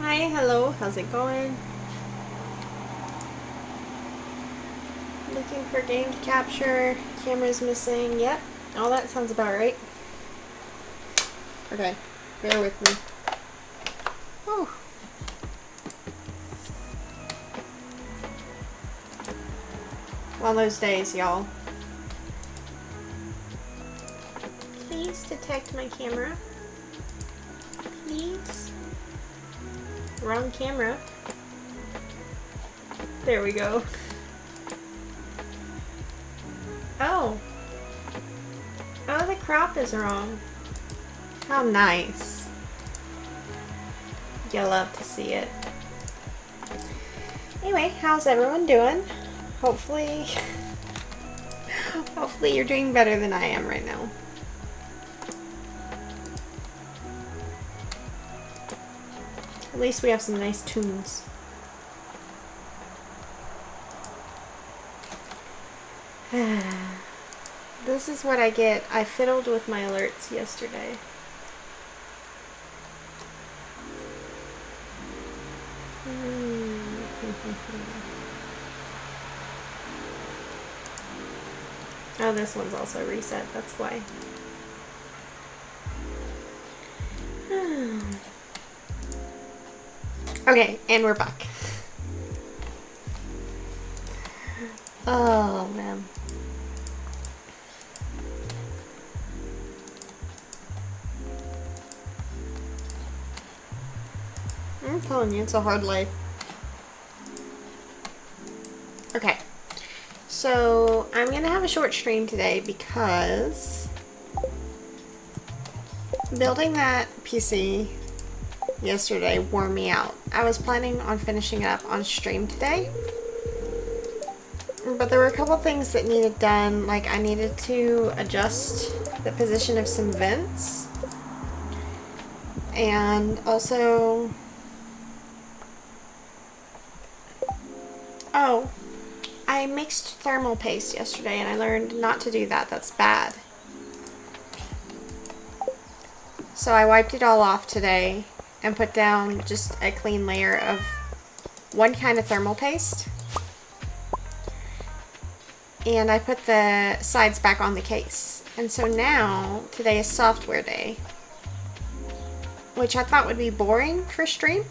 Hi, hello, how's it going? Looking for game to capture, camera's missing, yep, all that sounds about right. Okay, bear with me. Oh. One of those days, y'all. Please detect my camera. Please. Wrong camera. There we go. Oh. Oh, the crop is wrong. How nice. You love to see it. Anyway, how's everyone doing? Hopefully you're doing better than I am right now. At least we have some nice tunes. This is what I get. I fiddled with my alerts yesterday. Oh, this one's also reset, that's why. Okay, and we're back. Oh, man. I'm telling you, it's a hard life. Okay. So, I'm gonna have a short stream today because building that PC yesterday wore me out. I was planning on finishing it up on stream today, but there were a couple things that needed done. Like, I needed to adjust the position of some vents, and also, oh, I mixed thermal paste yesterday and I learned not to do that. That's bad. So I wiped it all off today and put down just a clean layer of one kind of thermal paste. And I put the sides back on the case. And so now, today is software day, which I thought would be boring for stream.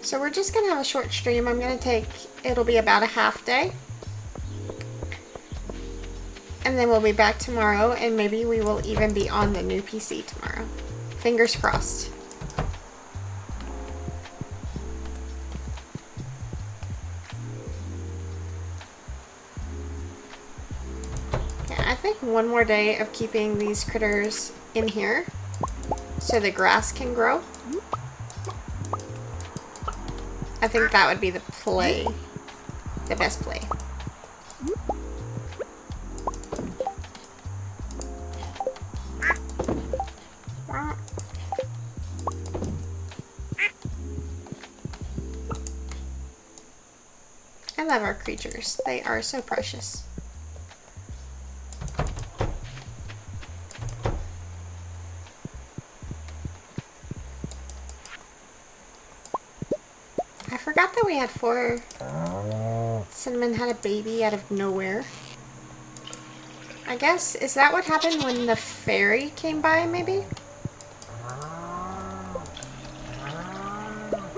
So we're just going to have a short stream. It'll be about a half day. And then we'll be back tomorrow, and maybe we will even be on the new PC tomorrow. Fingers crossed. Okay, I think one more day of keeping these critters in here so the grass can grow. I think that would be the play. The best play. I love our creatures. They are so precious. forgot that we had 4. Cinnamon had a baby out of nowhere. I guess, is that what happened when the fairy came by, maybe?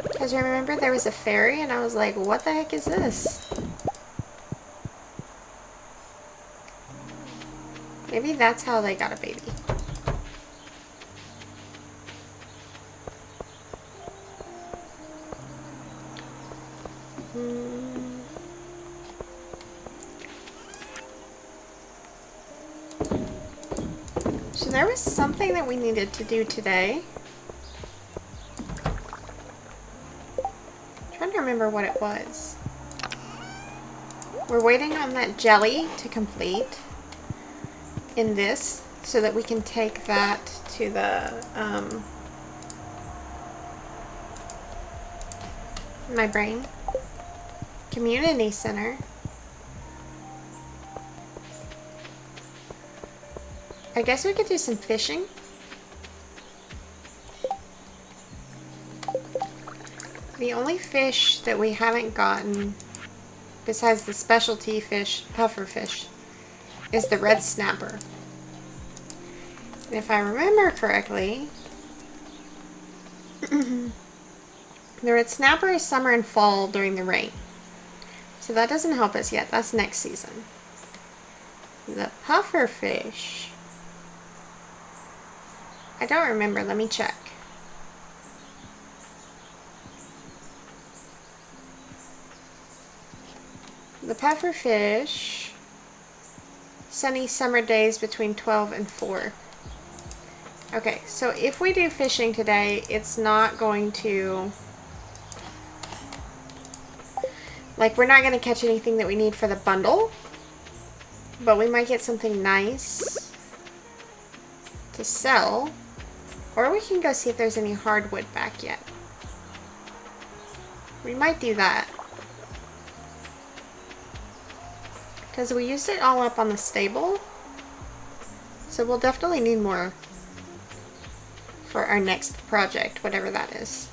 Because remember there was a fairy and I was like, what the heck is this? Maybe that's how they got a baby. So there was something that we needed to do today. I'm trying to remember what it was. We're waiting on that jelly to complete in this so that we can take that to the my brain community center. I guess we could do some fishing. The only fish that we haven't gotten besides the specialty fish, puffer fish, is the red snapper. And if I remember correctly, the red snapper is summer and fall during the rain. So that doesn't help us yet. That's next season. The puffer fish, I don't remember. Let me check. The puffer fish, sunny summer days between 12 and 4. Okay, so if we do fishing today, it's not going to, like, we're not going to catch anything that we need for the bundle, but we might get something nice to sell, or we can go see if there's any hardwood back yet. We might do that. Because we used it all up on the stable. So we'll definitely need more for our next project, whatever that is.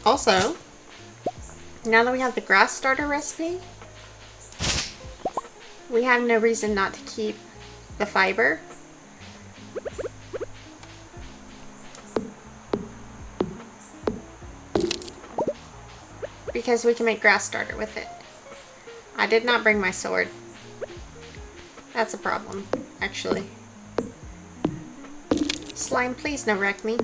Also, now that we have the grass starter recipe, we have no reason not to keep the fiber. Because we can make grass starter with it. I did not bring my sword. That's a problem, actually. Slime, please no wreck me.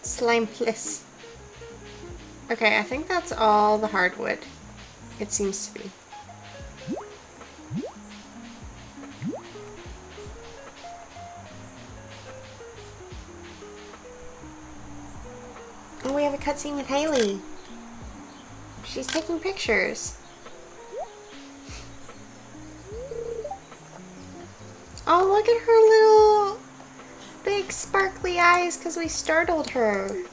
Slime, please. Okay, I think that's all the hardwood. It seems to be. And we have a cutscene with Haley. She's taking pictures. Oh, look at her little big sparkly eyes because we startled her.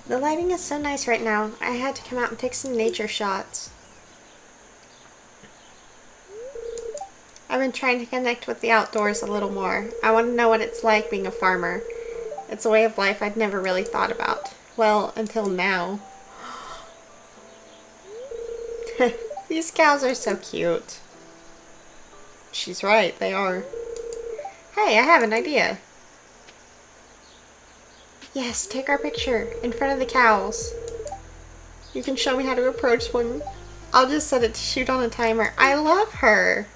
The lighting is so nice right now. I had to come out and take some nature shots. I've been trying to connect with the outdoors a little more. I want to know what it's like being a farmer. It's a way of life I'd never really thought about. Well, until now. These cows are so cute. She's right, they are. Hey, I have an idea. Yes, take our picture in front of the cows. You can show me how to approach one. I'll just set it to shoot on a timer. I love her.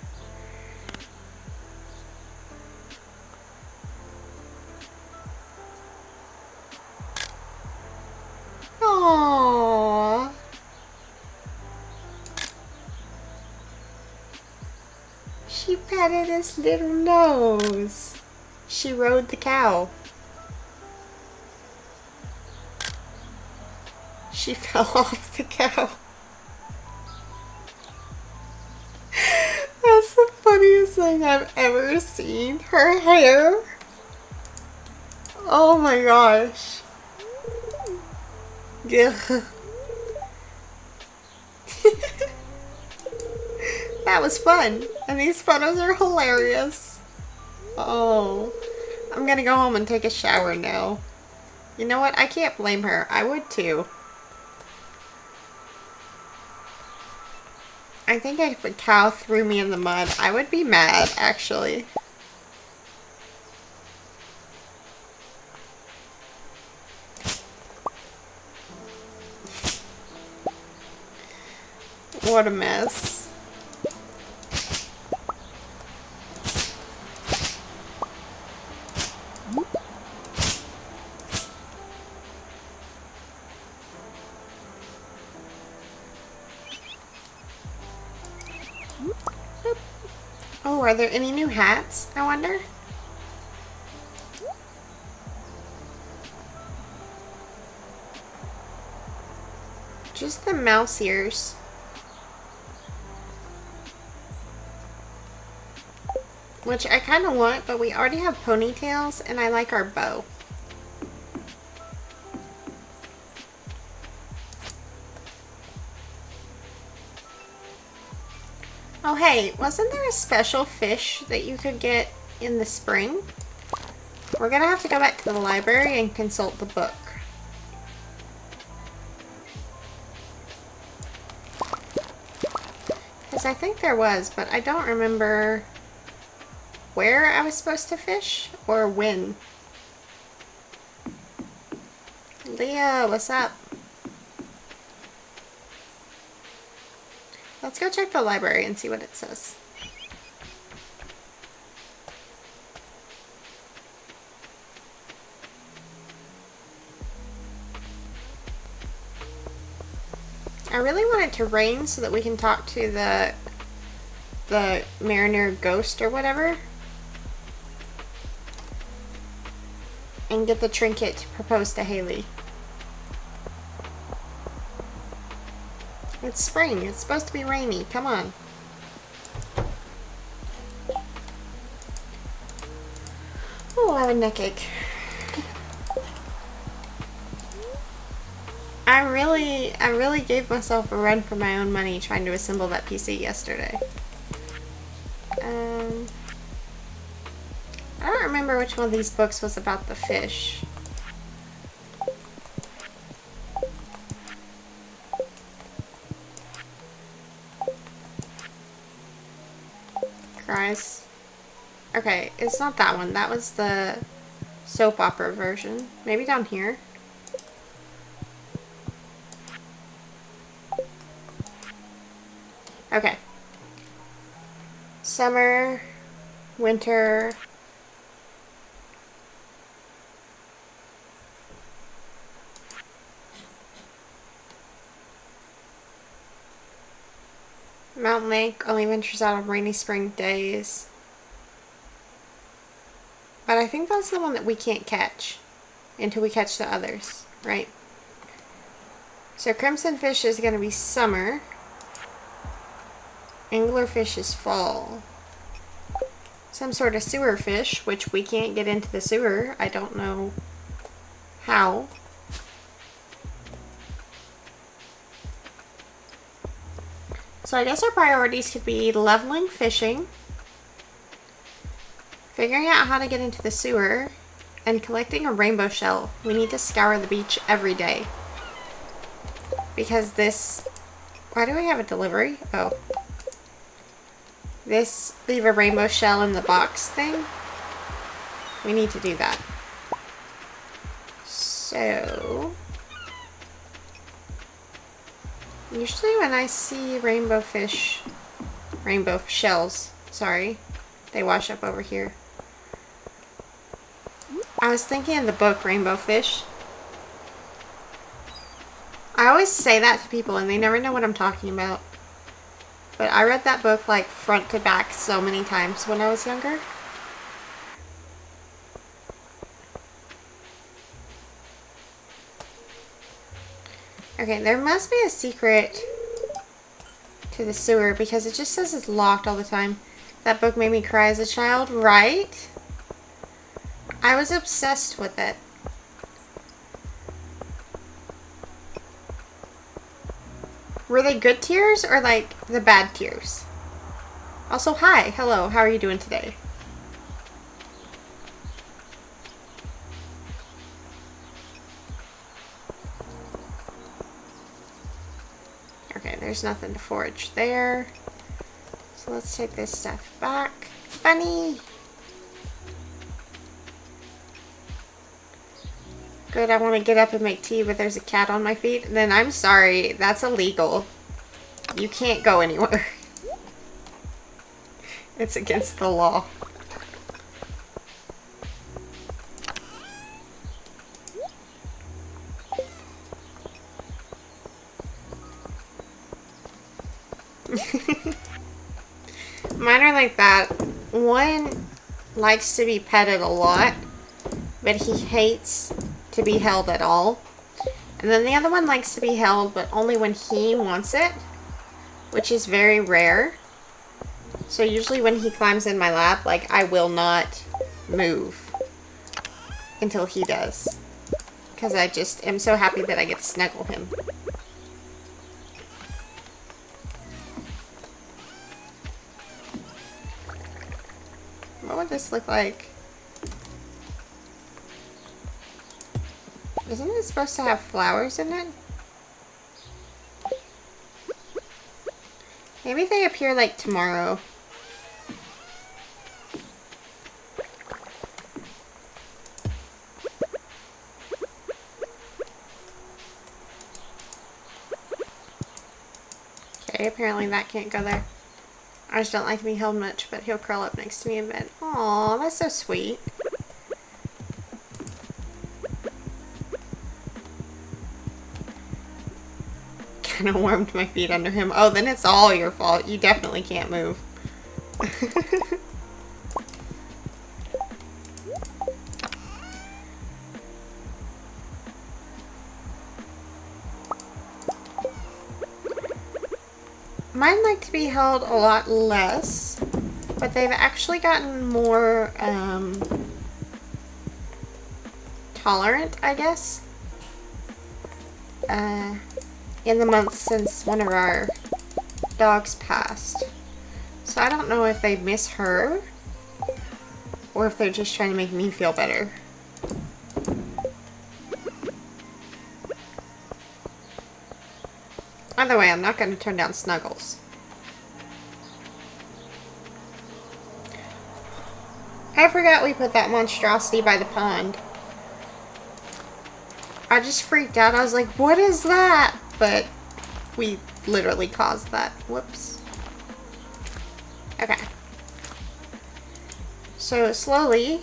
Aww. She patted his little nose. She rode the cow. She fell off the cow. funniest thing I've ever seen. Her hair. Oh my gosh. Yeah. That was fun. And these photos are hilarious. Oh. I'm gonna go home and take a shower now. You know what? I can't blame her. I would too. I think if a cow threw me in the mud, I would be mad, actually. What a mess. Oh, are there any new hats, I wonder? Just the mouse ears. Which I kind of want, but we already have ponytails, and I like our bow. Oh hey, wasn't there a special fish that you could get in the spring? We're gonna have to go back to the library and consult the book. Because I think there was, but I don't remember where I was supposed to fish or when. Leah, what's up? Let's go check the library and see what it says. I really want it to rain so that we can talk to the mariner ghost or whatever. And get the trinket to propose to Haley. It's spring. It's supposed to be rainy. Come on. Oh, I have a neck ache. I really gave myself a run for my own money trying to assemble that PC yesterday. I don't remember which one of these books was about the fish. Cries. Okay, it's not that one. That was the soap opera version. Maybe down here. Okay. Summer, winter. Mountain Lake only ventures out on rainy spring days. But I think that's the one that we can't catch until we catch the others, right? So Crimson Fish is going to be summer. Anglerfish is fall. Some sort of sewer fish, which we can't get into the sewer. I don't know how. So I guess our priorities could be leveling fishing, figuring out how to get into the sewer, and collecting a rainbow shell. We need to scour the beach every day. Because this... Why do we have a delivery? Oh. This leave a rainbow shell in the box thing. We need to do that. So... Usually when I see rainbow shells, sorry, they wash up over here. I was thinking of the book Rainbow Fish. I always say that to people and they never know what I'm talking about. But I read that book like front to back so many times when I was younger. Okay, there must be a secret to the sewer because it just says it's locked all the time. That book made me cry as a child, right? I was obsessed with it. Were they good tears or like the bad tears? Also, hi, hello, how are you doing today? Okay, there's nothing to forage there. So let's take this stuff back. Bunny! Good, I want to get up and make tea, but there's a cat on my feet. Then I'm sorry, that's illegal. You can't go anywhere. It's against the law. Mine are like that. One likes to be petted a lot, but he hates to be held at all. And then the other one likes to be held, but only when he wants it, which is very rare. So usually when he climbs in my lap, like, I will not move until he does. Because I just am so happy that I get to snuggle him. What would this look like? Isn't it supposed to have flowers in it? Maybe they appear like tomorrow. Okay, apparently that can't go there. I just don't like to be held much, but he'll curl up next to me in bed. Aw, that's so sweet. Kind of warmed my feet under him. Oh, then it's all your fault. You definitely can't move. Mine like to be held a lot less, but they've actually gotten more tolerant, I guess, in the months since one of our dogs passed. So I don't know if they miss her or if they're just trying to make me feel better. Either way, I'm not going to turn down Snuggles. I forgot we put that monstrosity by the pond. I just freaked out. I was like, what is that? But we literally caused that. Whoops. Okay. So slowly,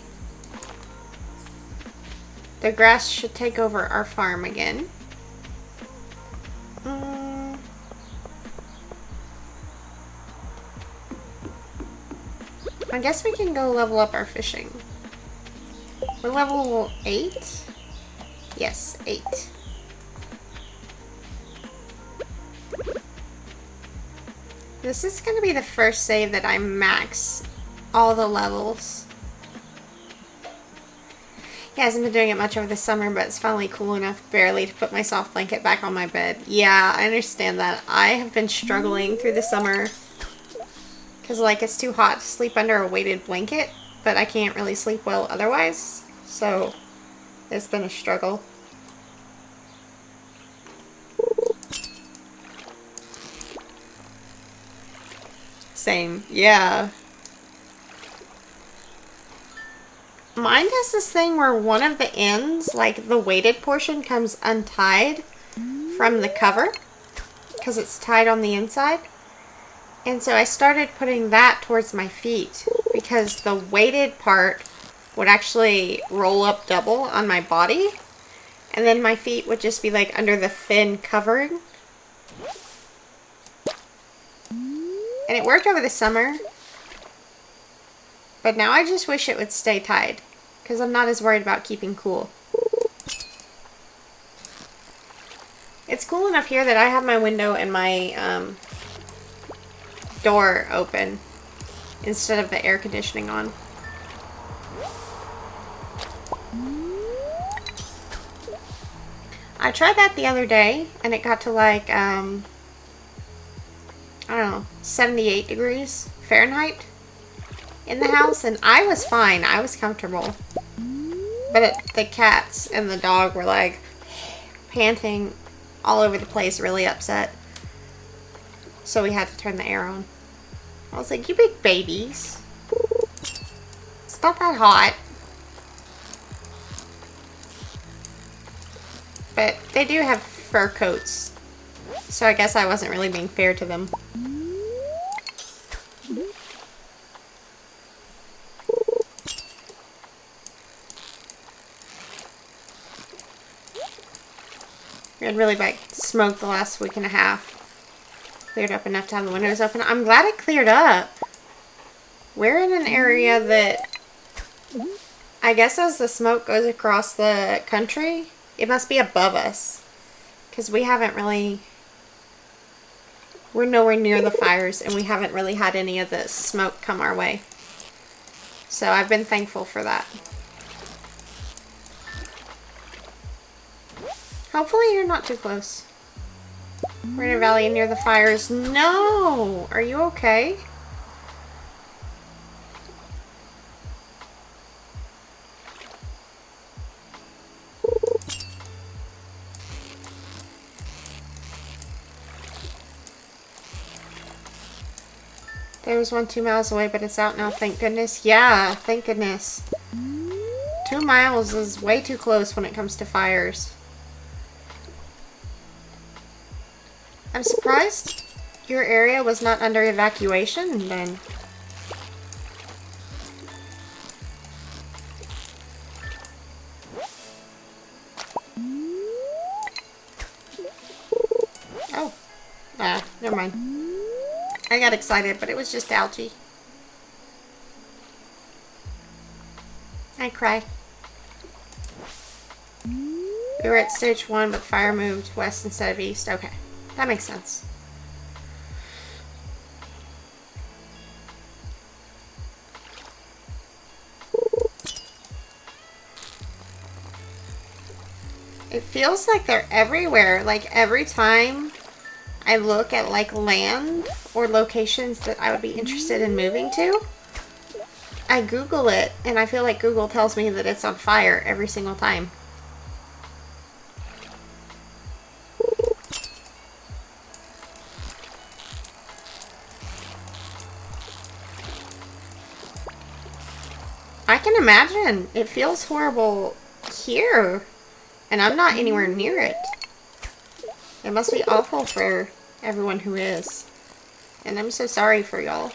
the grass should take over our farm again. I guess we can go level up our fishing. We're level 8? Yes, 8. This is going to be the first save that I max all the levels. He hasn't been doing it much over the summer, but it's finally cool enough barely to put my soft blanket back on my bed. Yeah, I understand that. I have been struggling through the summer because, like, it's too hot to sleep under a weighted blanket, but I can't really sleep well otherwise, so it's been a struggle. Same, yeah. Mine does this thing where one of the ends, like the weighted portion, comes untied from the cover because it's tied on the inside. And so I started putting that towards my feet because the weighted part would actually roll up double on my body. And then my feet would just be like under the thin covering. And it worked over the summer. But now I just wish it would stay tied because I'm not as worried about keeping cool. It's cool enough here that I have my window and my door open. instead of the air conditioning on. I tried that the other day, and it got to like, I don't know, 78 degrees Fahrenheit in the house, and I was fine. I was comfortable. But the cats and the dog were like panting all over the place, really upset. So we had to turn the air on. I was like, you big babies. It's not that hot. But they do have fur coats. So I guess I wasn't really being fair to them. We had really bad smoke the last week and a half. Cleared up enough to have the windows open. I'm glad it cleared up. We're in an area that, I guess as the smoke goes across the country, it must be above us. Because we haven't really, we're nowhere near the fires, and we haven't really had any of the smoke come our way. So I've been thankful for that. Hopefully you're not too close. We're in a valley near the fires. No! Are you okay? There was one 2 miles away, but it's out now, thank goodness. Yeah, thank goodness. 2 miles is way too close when it comes to fires. I'm surprised your area was not under evacuation then. Oh. Never mind. I got excited, but it was just algae. I cry. We were at stage 1, but fire moved west instead of east. Okay. That makes sense. It feels like they're everywhere. Like every time I look at like land or locations that I would be interested in moving to, I Google it, and I feel like Google tells me that it's on fire every single time. I can imagine. It feels horrible here, and I'm not anywhere near it. It must be awful for everyone who is. And I'm so sorry for y'all.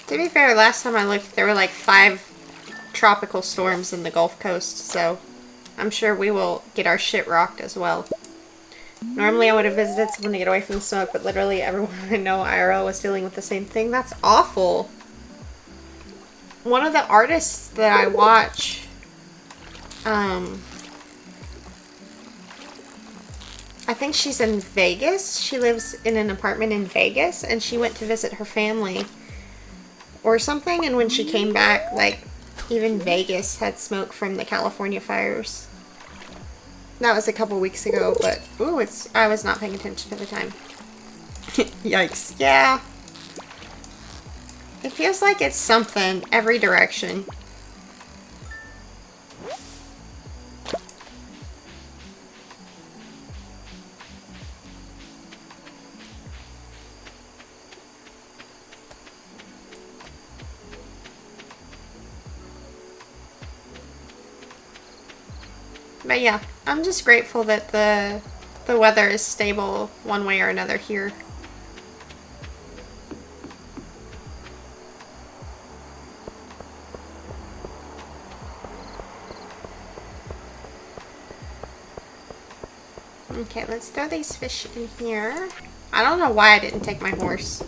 To be fair, last time I looked, there were like 5 tropical storms in the Gulf Coast, so I'm sure we will get our shit rocked as well. Normally I would have visited someone to get away from the smoke, but literally everyone I know IRL was dealing with the same thing. That's awful. One of the artists that I watch, I think she's in Vegas. She lives in an apartment in Vegas, and she went to visit her family or something, and when she came back, like, even Vegas had smoke from the California fires. That was a couple weeks ago, but ooh, I was not paying attention at the time. Yikes. Yeah. It feels like it's something every direction. But yeah, I'm just grateful that the weather is stable one way or another here. Okay, let's throw these fish in here. I don't know why I didn't take my horse.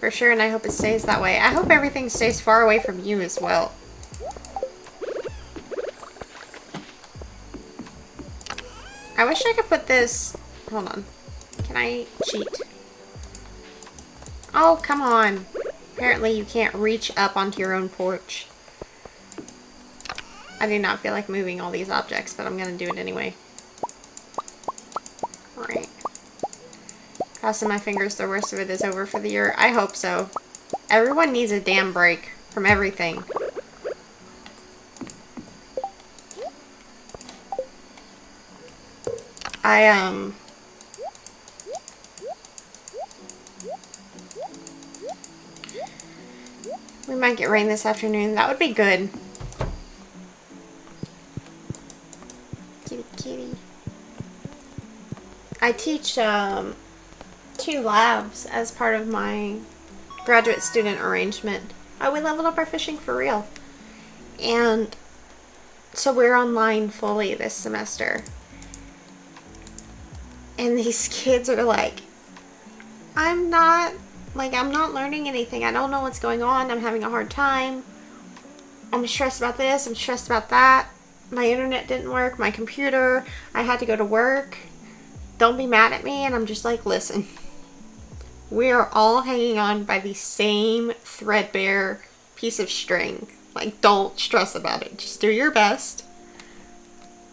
For sure, and I hope it stays that way. I hope everything stays far away from you as well. I wish I could put this... Hold on. Can I cheat? Oh, come on. Apparently you can't reach up onto your own porch. I do not feel like moving all these objects, but I'm going to do it anyway. Alright. Crossing my fingers the worst of it is over for the year. I hope so. Everyone needs a damn break from everything. We might get rain this afternoon. That would be good. Kitty, kitty. I teach, 2 labs as part of my graduate student arrangement. We leveled up our fishing for real. And so we're online fully this semester. And these kids are like, I'm not learning anything. I don't know what's going on. I'm having a hard time. I'm stressed about this. I'm stressed about that. My internet didn't work. My computer. I had to go to work. Don't be mad at me. And I'm just like, listen. We are all hanging on by the same threadbare piece of string. Like, don't stress about it. Just do your best.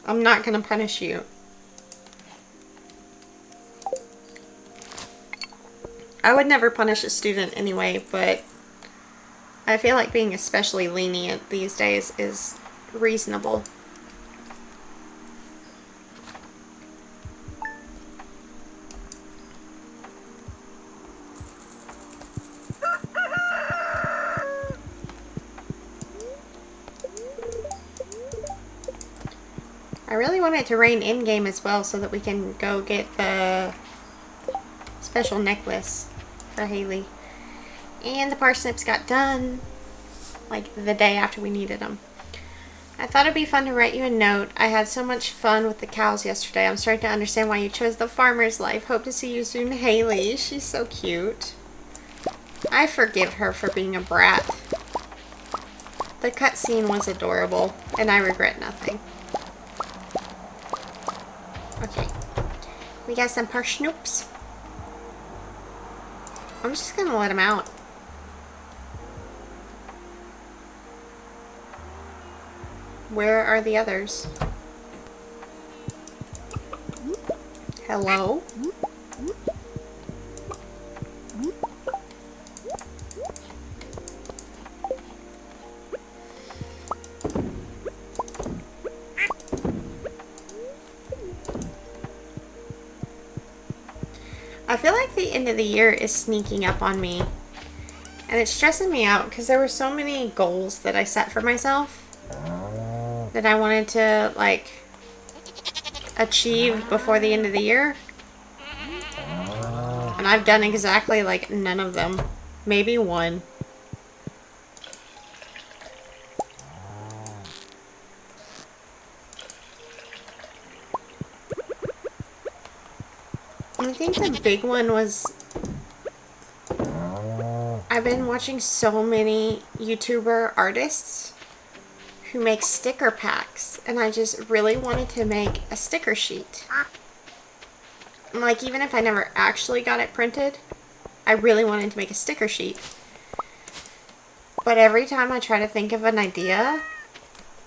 I'm not going to punish you. I would never punish a student anyway, but I feel like being especially lenient these days is reasonable. I really want it to rain in-game as well so that we can go get the special necklace for Haley. And the parsnips got done like the day after we needed them. I thought it'd be fun to write you a note. I had so much fun with the cows yesterday. I'm starting to understand why you chose the farmer's life. Hope to see you soon, Haley. She's so cute. I forgive her for being a brat. The cutscene was adorable, and I regret nothing. Okay. We got some parsnips. I'm just gonna let him out. Where are the others? Hello? I feel like the end of the year is sneaking up on me. And it's stressing me out because there were so many goals that I set for myself that I wanted to, like, achieve before the end of the year. And I've done exactly, like, none of them. Maybe one. I think the big one was... I've been watching so many YouTuber artists who make sticker packs, and I just really wanted to make a sticker sheet. Like, even if I never actually got it printed, I really wanted to make a sticker sheet. But every time I try to think of an idea,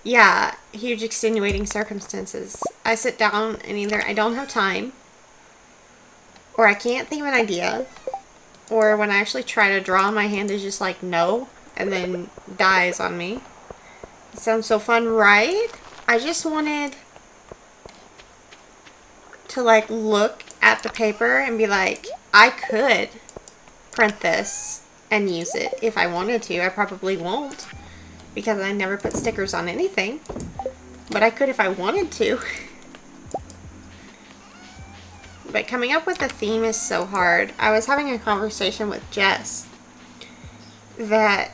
yeah, huge extenuating circumstances. I sit down and either I don't have time, or I can't think of an idea, or when I actually try to draw, my hand is just like, no, and then dies on me. It sounds so fun, right? I just wanted to, like, look at the paper and be like, I could print this and use it if I wanted to. I probably won't because I never put stickers on anything, but I could if I wanted to. But coming up with a theme is so hard. I was having a conversation with Jess that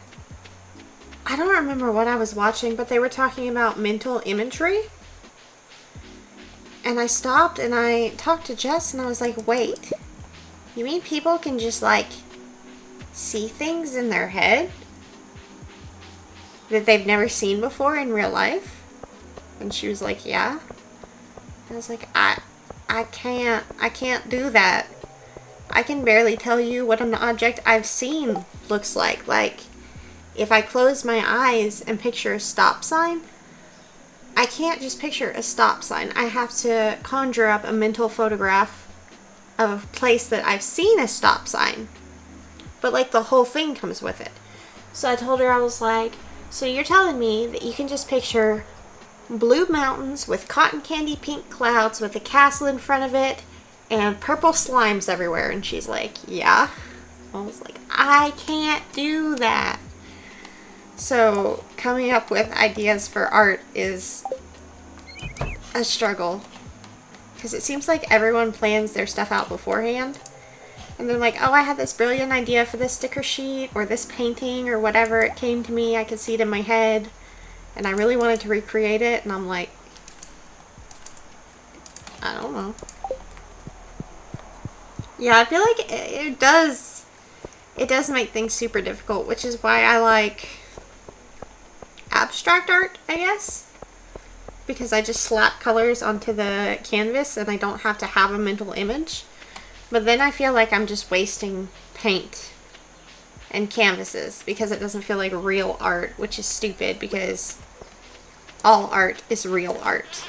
I don't remember what I was watching, but they were talking about mental imagery. And I stopped and I talked to Jess and I was like, wait, you mean people can just, like, see things in their head that they've never seen before in real life. And she was like, yeah. I was like, I can't do that. I can barely tell you what an object I've seen looks like. Like, if I close my eyes and picture a stop sign, I can't just picture a stop sign. I have to conjure up a mental photograph of a place that I've seen a stop sign. But, like, the whole thing comes with it. So I told her, I was like, so you're telling me that you can just picture blue mountains with cotton candy pink clouds with a castle in front of it and purple slimes everywhere? And she's like, yeah. I was like, I can't do that. So coming up with ideas for art is a struggle. Because it seems like everyone plans their stuff out beforehand. And they're like, oh, I had this brilliant idea for this sticker sheet or this painting or whatever. It came to me. I could see it in my head. And I really wanted to recreate it. And I'm like, I don't know. Yeah, I feel like it does make things super difficult, which is why I like abstract art, I guess. Because I just slap colors onto the canvas and I don't have to have a mental image. But then I feel like I'm just wasting paint and canvases because it doesn't feel like real art, which is stupid because all art is real art.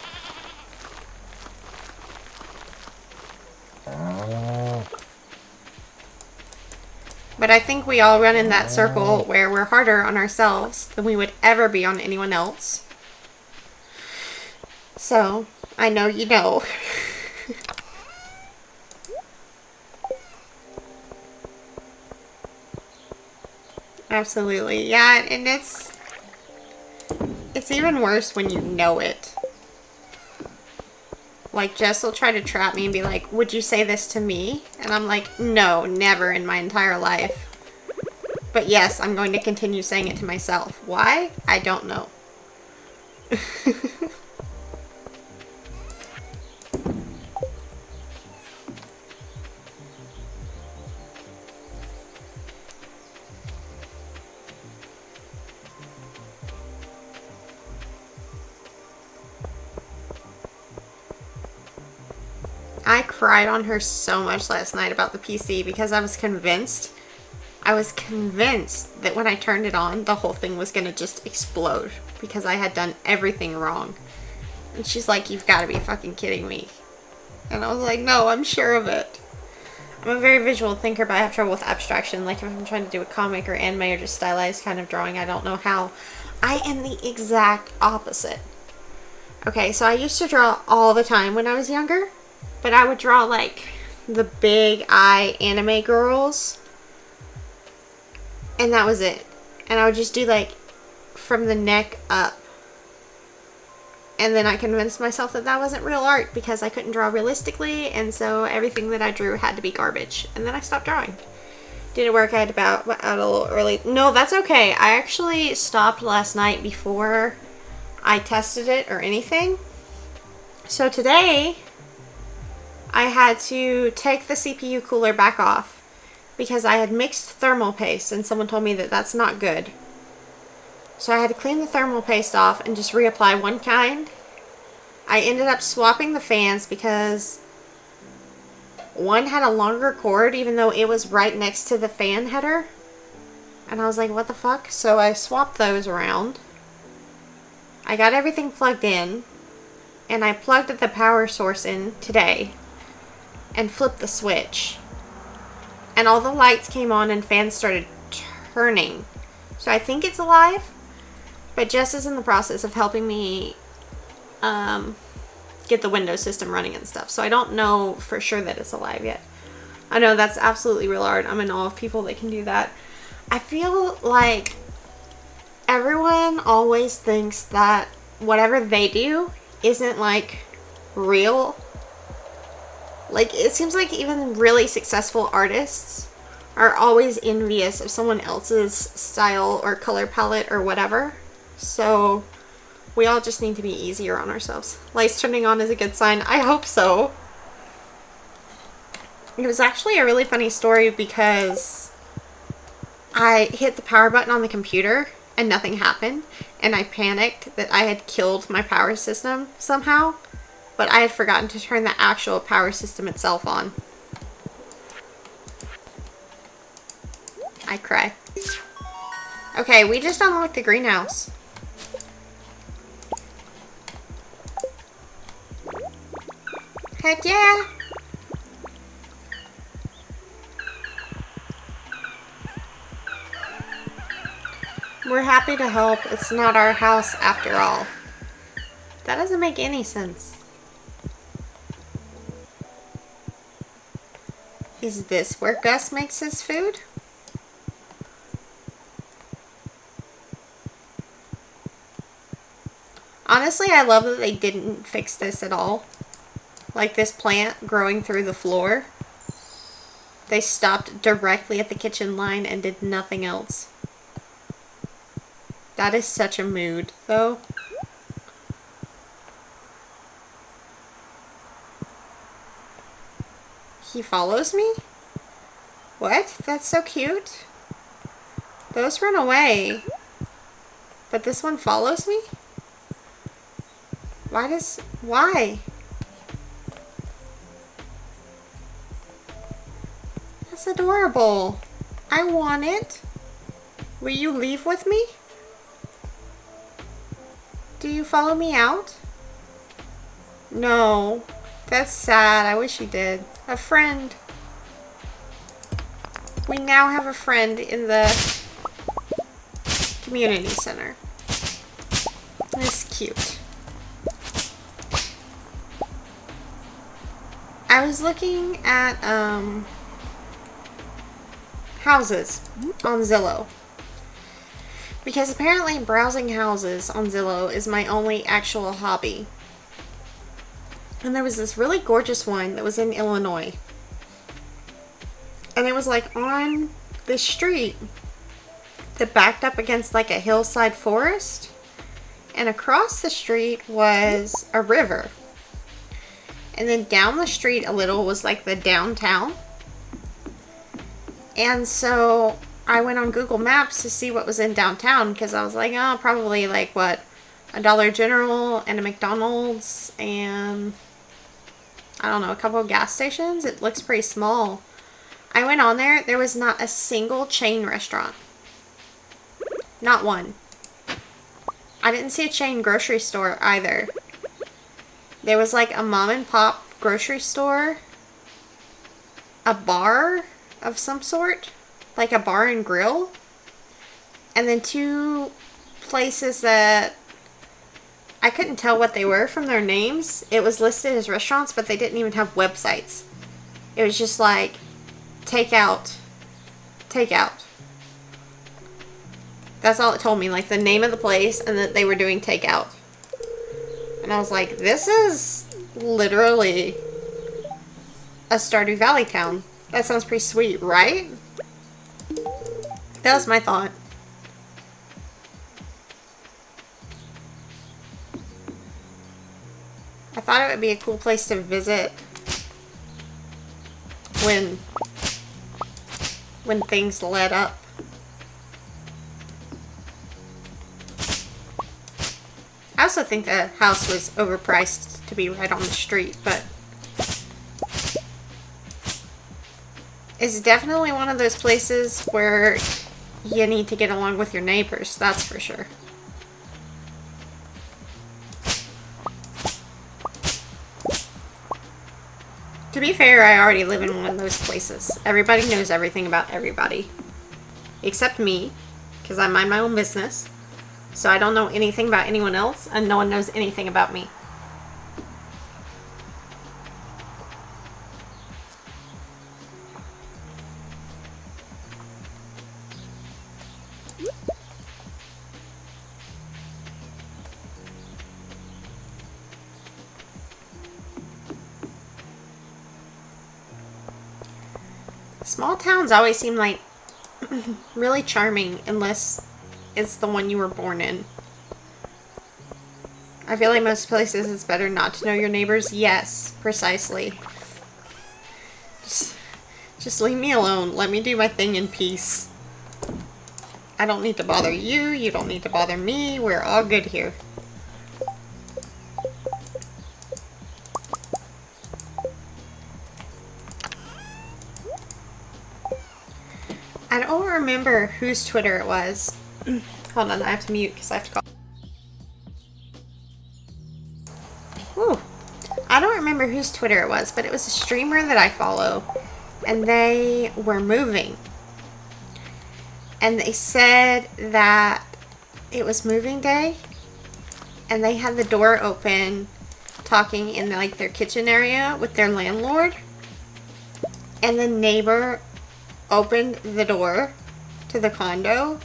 But I think we all run in that circle where we're harder on ourselves than we would ever be on anyone else. So, I know you know. Absolutely. Yeah, and it's even worse when you know it. Like, Jess will try to trap me and be like, would you say this to me? And I'm like, no, never in my entire life. But yes, I'm going to continue saying it to myself. Why? I don't know. I cried on her so much last night about the PC because I was convinced that when I turned it on, the whole thing was going to just explode because I had done everything wrong. And she's like, you've got to be fucking kidding me. And I was like, no, I'm sure of it. I'm a very visual thinker, but I have trouble with abstraction. Like if I'm trying to do a comic or anime or just stylized kind of drawing, I don't know how. I am the exact opposite. Okay, so I used to draw all the time when I was younger. But I would draw, like, the big eye anime girls. And that was it. And I would just do, like, from the neck up. And then I convinced myself that that wasn't real art because I couldn't draw realistically. And so everything that I drew had to be garbage. And then I stopped drawing. Didn't work. I had to bow out a little early. No, that's okay. I actually stopped last night before I tested it or anything. So today I had to take the CPU cooler back off because I had mixed thermal paste and someone told me that that's not good. So I had to clean the thermal paste off and just reapply one kind. I ended up swapping the fans because one had a longer cord even though it was right next to the fan header. And I was like, what the fuck? So I swapped those around. I got everything plugged in and I plugged the power source in today and flipped the switch. And all the lights came on and fans started turning. So I think it's alive. But Jess is in the process of helping me get the Windows system running and stuff. So I don't know for sure that it's alive yet. I know that's absolutely real art. I'm in awe of people that can do that. I feel like everyone always thinks that whatever they do isn't like real. Like, it seems like even really successful artists are always envious of someone else's style or color palette or whatever. So, we all just need to be easier on ourselves. Lights turning on is a good sign. I hope so. It was actually a really funny story because I hit the power button on the computer and nothing happened, and I panicked that I had killed my power system somehow, but I had forgotten to turn the actual power system itself on. I cry. Okay, we just unlocked the greenhouse. Heck yeah! We're happy to help. It's not our house after all. That doesn't make any sense. Is this where Gus makes his food? Honestly, I love that they didn't fix this at all. Like this plant growing through the floor. They stopped directly at the kitchen line and did nothing else. That is such a mood, though. He follows me? What? That's so cute. Those run away. But this one follows me? Why? That's adorable. I want it. Will you leave with me? Do you follow me out? No. That's sad. I wish you did. A friend. We now have a friend in the community center. It's cute. I was looking at houses on Zillow. Because apparently browsing houses on Zillow is my only actual hobby. And there was this really gorgeous one that was in Illinois. And it was like on this street that backed up against like a hillside forest. And across the street was a river. And then down the street a little was like the downtown. And so I went on Google Maps to see what was in downtown because I was like, oh, probably like what? A Dollar General and a McDonald's and I don't know, a couple of gas stations. It looks pretty small. I went on there. There was not a single chain restaurant. Not one. I didn't see a chain grocery store either. There was like a mom and pop grocery store. A bar of some sort. Like a bar and grill. And then two places that I couldn't tell what they were from their names. It was listed as restaurants, but they didn't even have websites. It was just like takeout. Takeout. That's all it told me. Like the name of the place and that they were doing takeout. And I was like, this is literally a Stardew Valley town. That sounds pretty sweet, right? That was my thought. I thought it would be a cool place to visit when things let up. I also think the house was overpriced to be right on the street, but it's definitely one of those places where you need to get along with your neighbors, that's for sure. To be fair, I already live in one of those places. Everybody knows everything about everybody. Except me, because I mind my own business. So I don't know anything about anyone else, and no one knows anything about me. Small towns always seem like really charming unless it's the one you were born in. I feel like most places it's better not to know your neighbors. Yes, precisely. Just leave me alone. Let me do my thing in peace. I don't need to bother you. You don't need to bother me. We're all good here. I don't remember whose Twitter it was. Hold on, I have to mute because I have to call. Whew. I don't remember whose Twitter it was, but it was a streamer that I follow. And they were moving. And they said that it was moving day. And they had the door open, talking in like their kitchen area with their landlord. And the neighbor opened the door to the condo,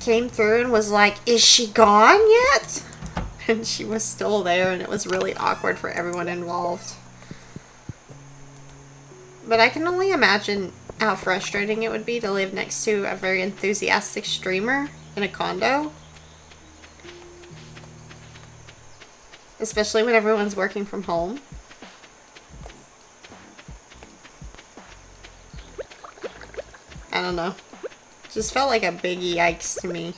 came through and was like, "Is she gone yet?" And she was still there, and it was really awkward for everyone involved. But I can only imagine how frustrating it would be to live next to a very enthusiastic streamer in a condo. Especially when everyone's working from home. I don't know. Just felt like a big yikes to me.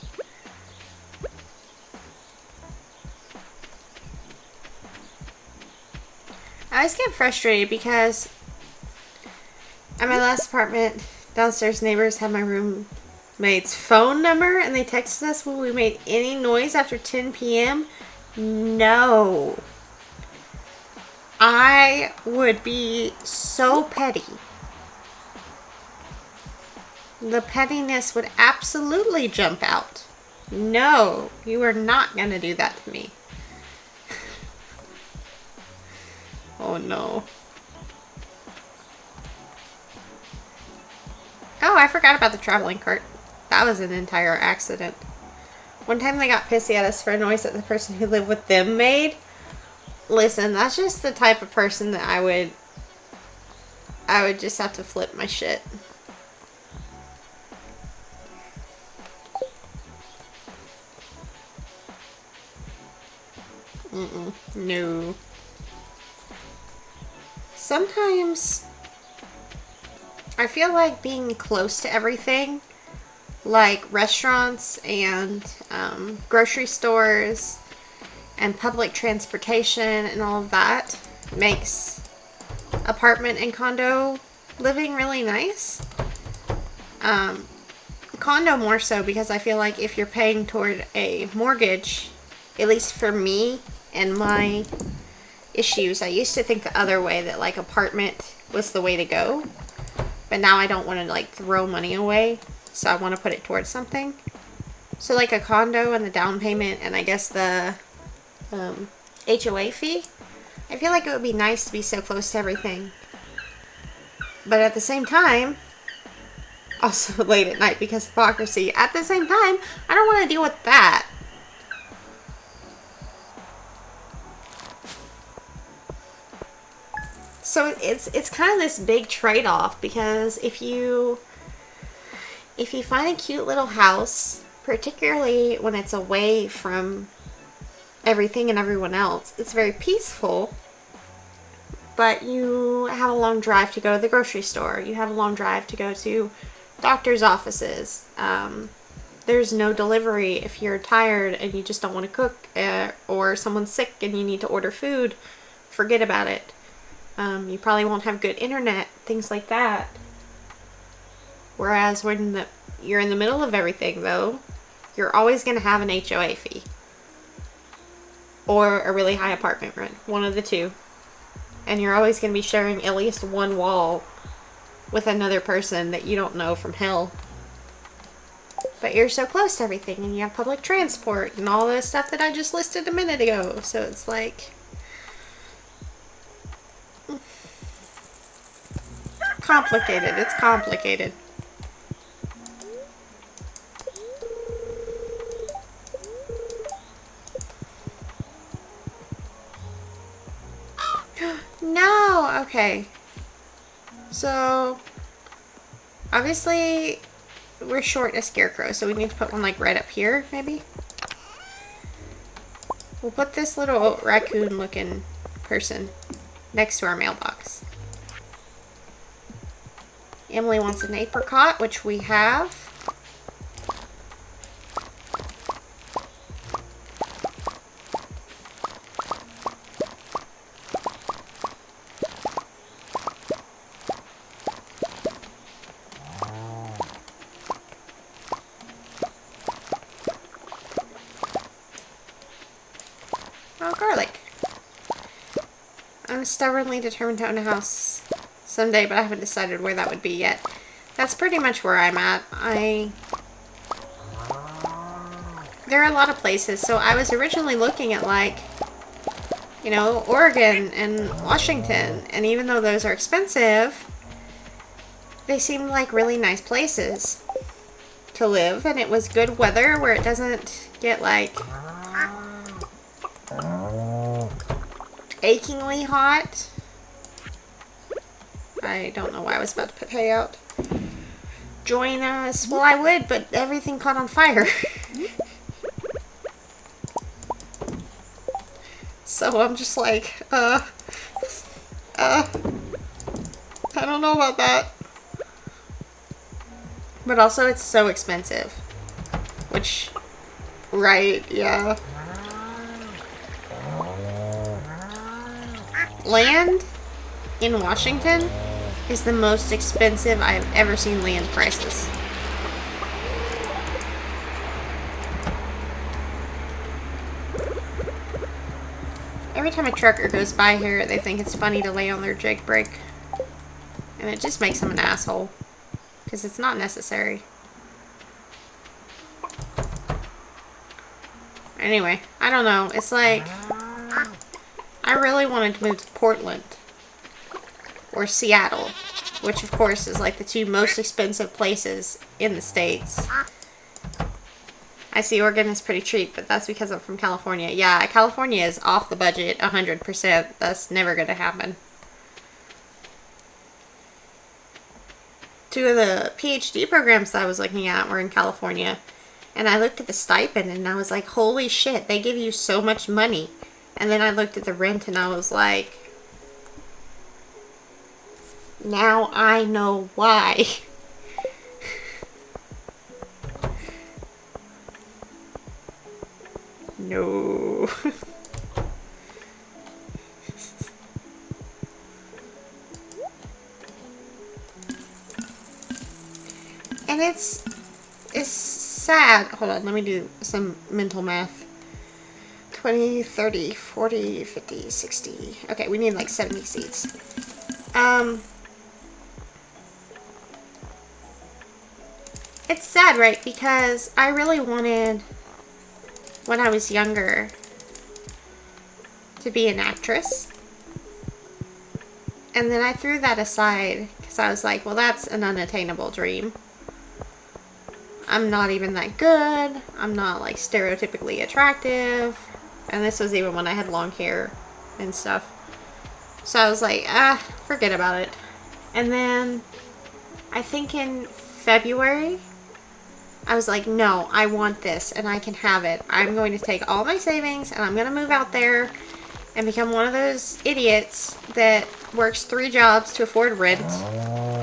I always get frustrated because at my last apartment, downstairs neighbors had my roommate's phone number and they texted us when we made any noise after 10 p.m. No. I would be so petty. The pettiness would absolutely jump out. No, you are not going to do that to me. Oh no. Oh, I forgot about the traveling cart. That was an entire accident. One time they got pissy at us for a noise that the person who lived with them made. Listen, that's just the type of person that I would just have to flip my shit. No. Sometimes I feel like being close to everything, like restaurants and grocery stores and public transportation and all of that, makes apartment and condo living really nice. Condo more so because I feel like if you're paying toward a mortgage, at least for me and my issues, I used to think the other way, that like apartment was the way to go, but now I don't want to like throw money away, so I want to put it towards something. So like a condo and the down payment and I guess the HOA fee, I feel like it would be nice to be so close to everything, but at the same time also late at night because of hypocrisy. At the same time, I don't want to deal with that. So it's kind of this big trade-off, because if you find a cute little house, particularly when it's away from everything and everyone else, it's very peaceful, but you have a long drive to go to the grocery store, you have a long drive to go to doctor's offices, there's no delivery if you're tired and you just don't want to cook, or someone's sick and you need to order food, forget about it. You probably won't have good internet, things like that. Whereas when you're in the middle of everything, though, you're always going to have an HOA fee. Or a really high apartment rent. One of the two. And you're always going to be sharing at least one wall with another person that you don't know from hell. But you're so close to everything, and you have public transport and all the stuff that I just listed a minute ago. So it's like... complicated. It's complicated. No! Okay. So, obviously, we're short a scarecrow, so we need to put one, like, right up here, maybe? We'll put this little raccoon-looking person next to our mailbox. Emily wants an apricot, which we have. I'm stubbornly determined to own a house someday, but I haven't decided where that would be yet. That's pretty much where I'm at. There are a lot of places, so I was originally looking at, like, you know, Oregon and Washington, and even though those are expensive, they seem like really nice places to live, and it was good weather where it doesn't get, like, achingly hot. I don't know why I was about to put hay out. Join us. Well, I would, but everything caught on fire. So I'm just like, I don't know about that. But also it's so expensive. Which, right, yeah. Land in Washington is the most expensive I've ever seen land prices. Every time a trucker goes by here, they think it's funny to lay on their jake brake. And it just makes them an asshole. Because it's not necessary. Anyway, I don't know. It's like, I really wanted to move to Portland. Or Seattle. Which, of course, is like the two most expensive places in the States. I see Oregon is pretty cheap, but that's because I'm from California. Yeah, California is off the budget 100%. That's never going to happen. Two of the PhD programs that I was looking at were in California. And I looked at the stipend and I was like, holy shit, they give you so much money. And then I looked at the rent and I was like, now I know why. No. And it's sad. Hold on, let me do some mental math. 20, 30, 40, 50, 60. Okay, we need like 70 seats. It's sad, right? Because I really wanted, when I was younger, to be an actress. And then I threw that aside because I was like, well, that's an unattainable dream. I'm not even that good. I'm not like stereotypically attractive. And this was even when I had long hair and stuff. So I was like, forget about it. And then I think in February, I was like, no, I want this and I can have it. I'm going to take all my savings and I'm going to move out there and become one of those idiots that works 3 jobs to afford rent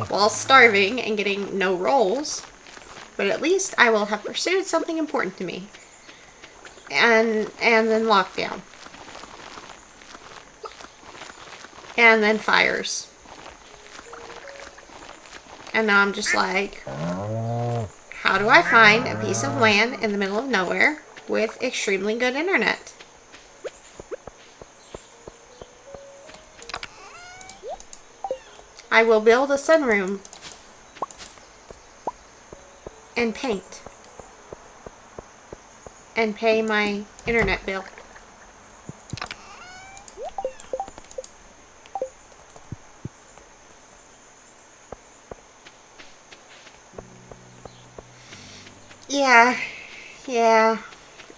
while starving and getting no roles. But at least I will have pursued something important to me. And then lockdown. And then fires. And now I'm just like, how do I find a piece of land in the middle of nowhere with extremely good internet? I will build a sunroom and paint and pay my internet bill. Yeah,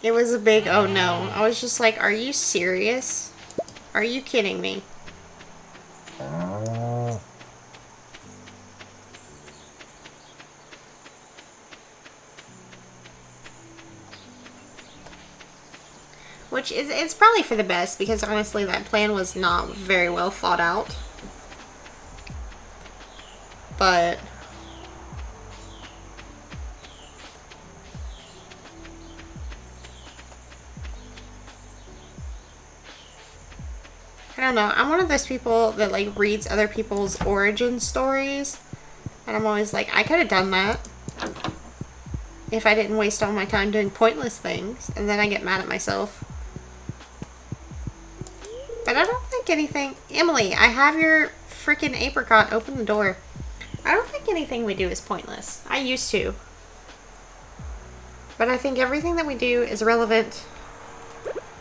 it was a big oh no. I was just like, are you serious? Are you kidding me? Which is, it's probably for the best because honestly that plan was not very well thought out. But I don't know. I'm one of those people that like reads other people's origin stories. And I'm always like, I could have done that if I didn't waste all my time doing pointless things. And then I get mad at myself. But I don't think think anything... Emily, I have your freaking apricot. Open the door. I don't think anything we do is pointless. I used to. But I think everything that we do is relevant...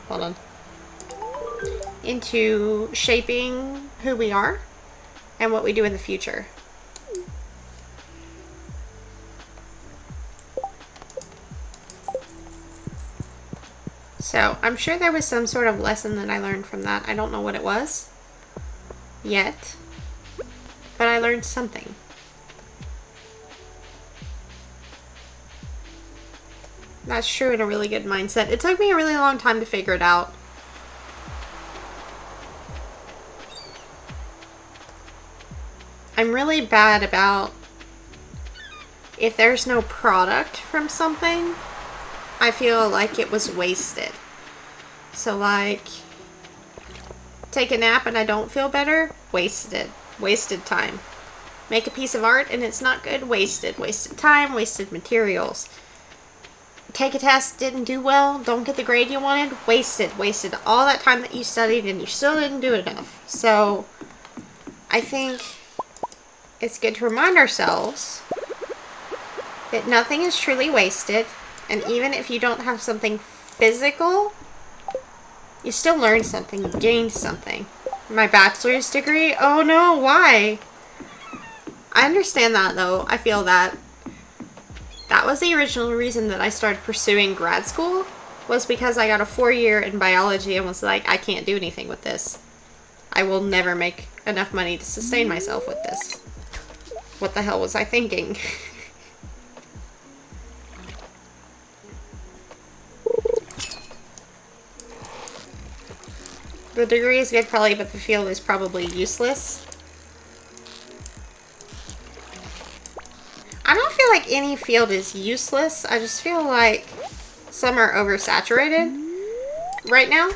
Hold on. Into shaping who we are and what we do in the future. So, I'm sure there was some sort of lesson that I learned from that. I don't know what it was yet, but I learned something. That's true in a really good mindset. It took me a really long time to figure it out. I'm really bad about if there's no product from something, I feel like it was wasted. So like, take a nap and I don't feel better, wasted. Wasted time. Make a piece of art and it's not good, wasted. Wasted time, wasted materials. Take a test, didn't do well, don't get the grade you wanted, wasted. Wasted all that time that you studied and you still didn't do enough. So, I think it's good to remind ourselves that nothing is truly wasted. And even if you don't have something physical, you still learned something, you gained something. My bachelor's degree? Oh no, why? I understand that though. I feel that. That was the original reason that I started pursuing grad school, was because I got a 4-year in biology and was like, I can't do anything with this. I will never make enough money to sustain myself with this. What the hell was I thinking? The degree is good probably, but the field is probably useless. I don't feel like any field is useless. I just feel like some are oversaturated right now,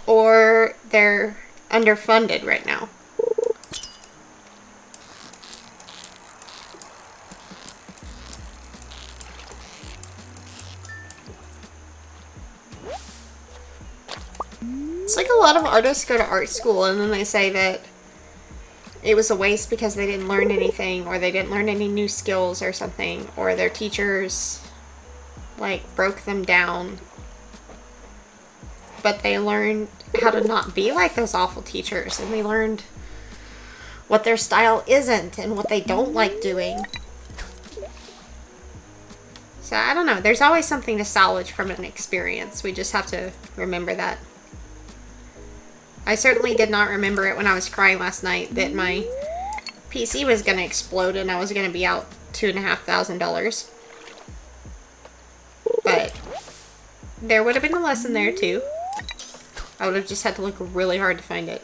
or they're underfunded right now. It's like a lot of artists go to art school and then they say that it was a waste because they didn't learn anything, or they didn't learn any new skills or something, or their teachers like broke them down. But they learned how to not be like those awful teachers, and they learned what their style isn't and what they don't like doing. So I don't know, there's always something to salvage from an experience. We just have to remember that. I certainly did not remember it when I was crying last night that my PC was going to explode and I was going to be out $2,500. But there would have been a lesson there too. I would have just had to look really hard to find it.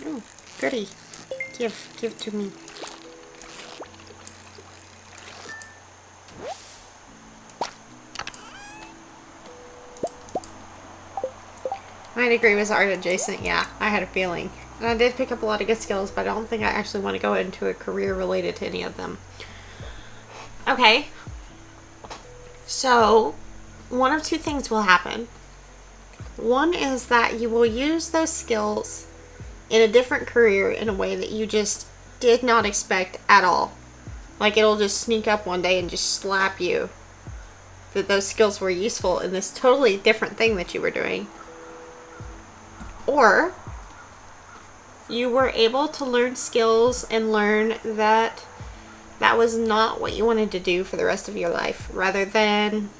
Oh, goody. Give to me. My degree was art adjacent, yeah, I had a feeling. And I did pick up a lot of good skills, but I don't think I actually want to go into a career related to any of them. Okay. So, one of two things will happen. One is that you will use those skills in a different career in a way that you just did not expect at all. Like, it'll just sneak up one day and just slap you that those skills were useful in this totally different thing that you were doing. Or you were able to learn skills and learn that that was not what you wanted to do for the rest of your life, rather than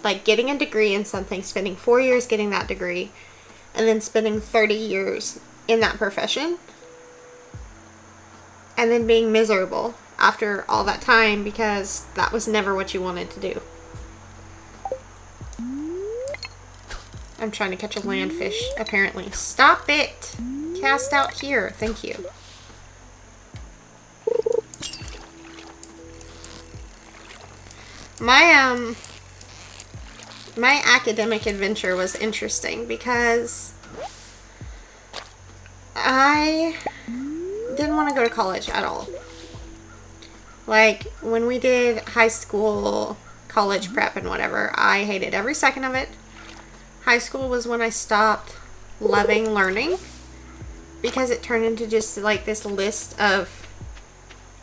like getting a degree in something, spending 4 years getting that degree, and then spending 30 years in that profession. and then being miserable after all that time because that was never what you wanted to do. I'm trying to catch a landfish, apparently. Stop it! Cast out here. Thank you. My academic adventure was interesting because I didn't want to go to college at all. Like, when we did high school, college prep and whatever, I hated every second of it. High school was when I stopped loving learning because it turned into just like this list of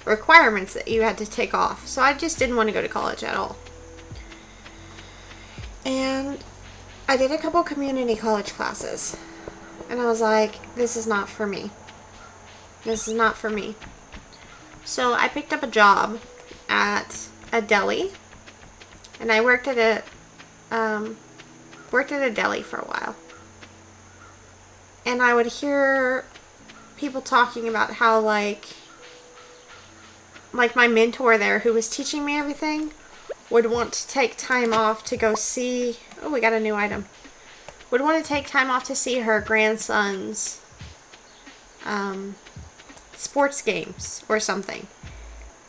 requirements that you had to take off. So I just didn't want to go to college at all. And I did a couple community college classes. And I was like, this is not for me. This is not for me. So I picked up a job at a deli. And I worked at a deli for a while. And I would hear people talking about how like my mentor there who was teaching me everything would want to take time off to go see, oh, we got a new item. Would want to take time off to see her grandson's sports games or something.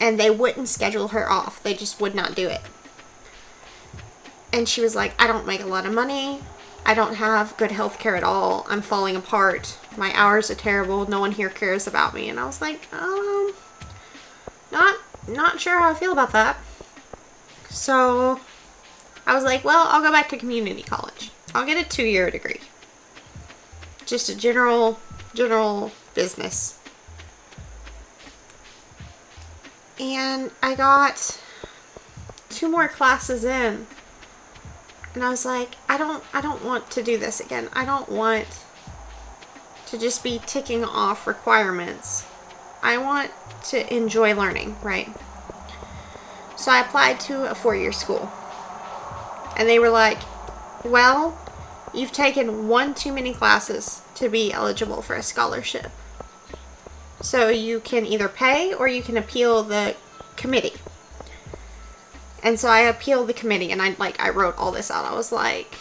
And they wouldn't schedule her off. They just would not do it. And she was like, I don't make a lot of money. I don't have good health care at all. I'm falling apart. My hours are terrible. No one here cares about me. And I was like, not sure how I feel about that. So I was like, well, I'll go back to community college. I'll get a 2-year degree. Just a general business. And I got 2 more classes in. And I was like, I don't want to do this again. I don't want to just be ticking off requirements. I want to enjoy learning, right? So I applied to a 4-year school. And they were like, well, you've taken 1 too many classes to be eligible for a scholarship. So you can either pay or you can appeal the committee. And so I appealed the committee, and I wrote all this out. I was like,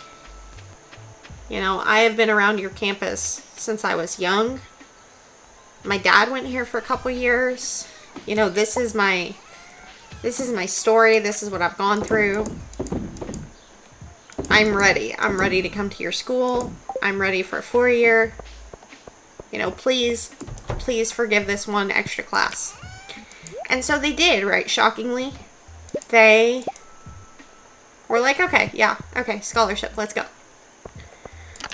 I have been around your campus since I was young. My dad went here for a couple years. This is my story. This is what I've gone through. I'm ready. I'm ready to come to your school. I'm ready for a 4-year. Please forgive this 1 extra class. And so they did, right? Shockingly. They were like, okay, scholarship, let's go.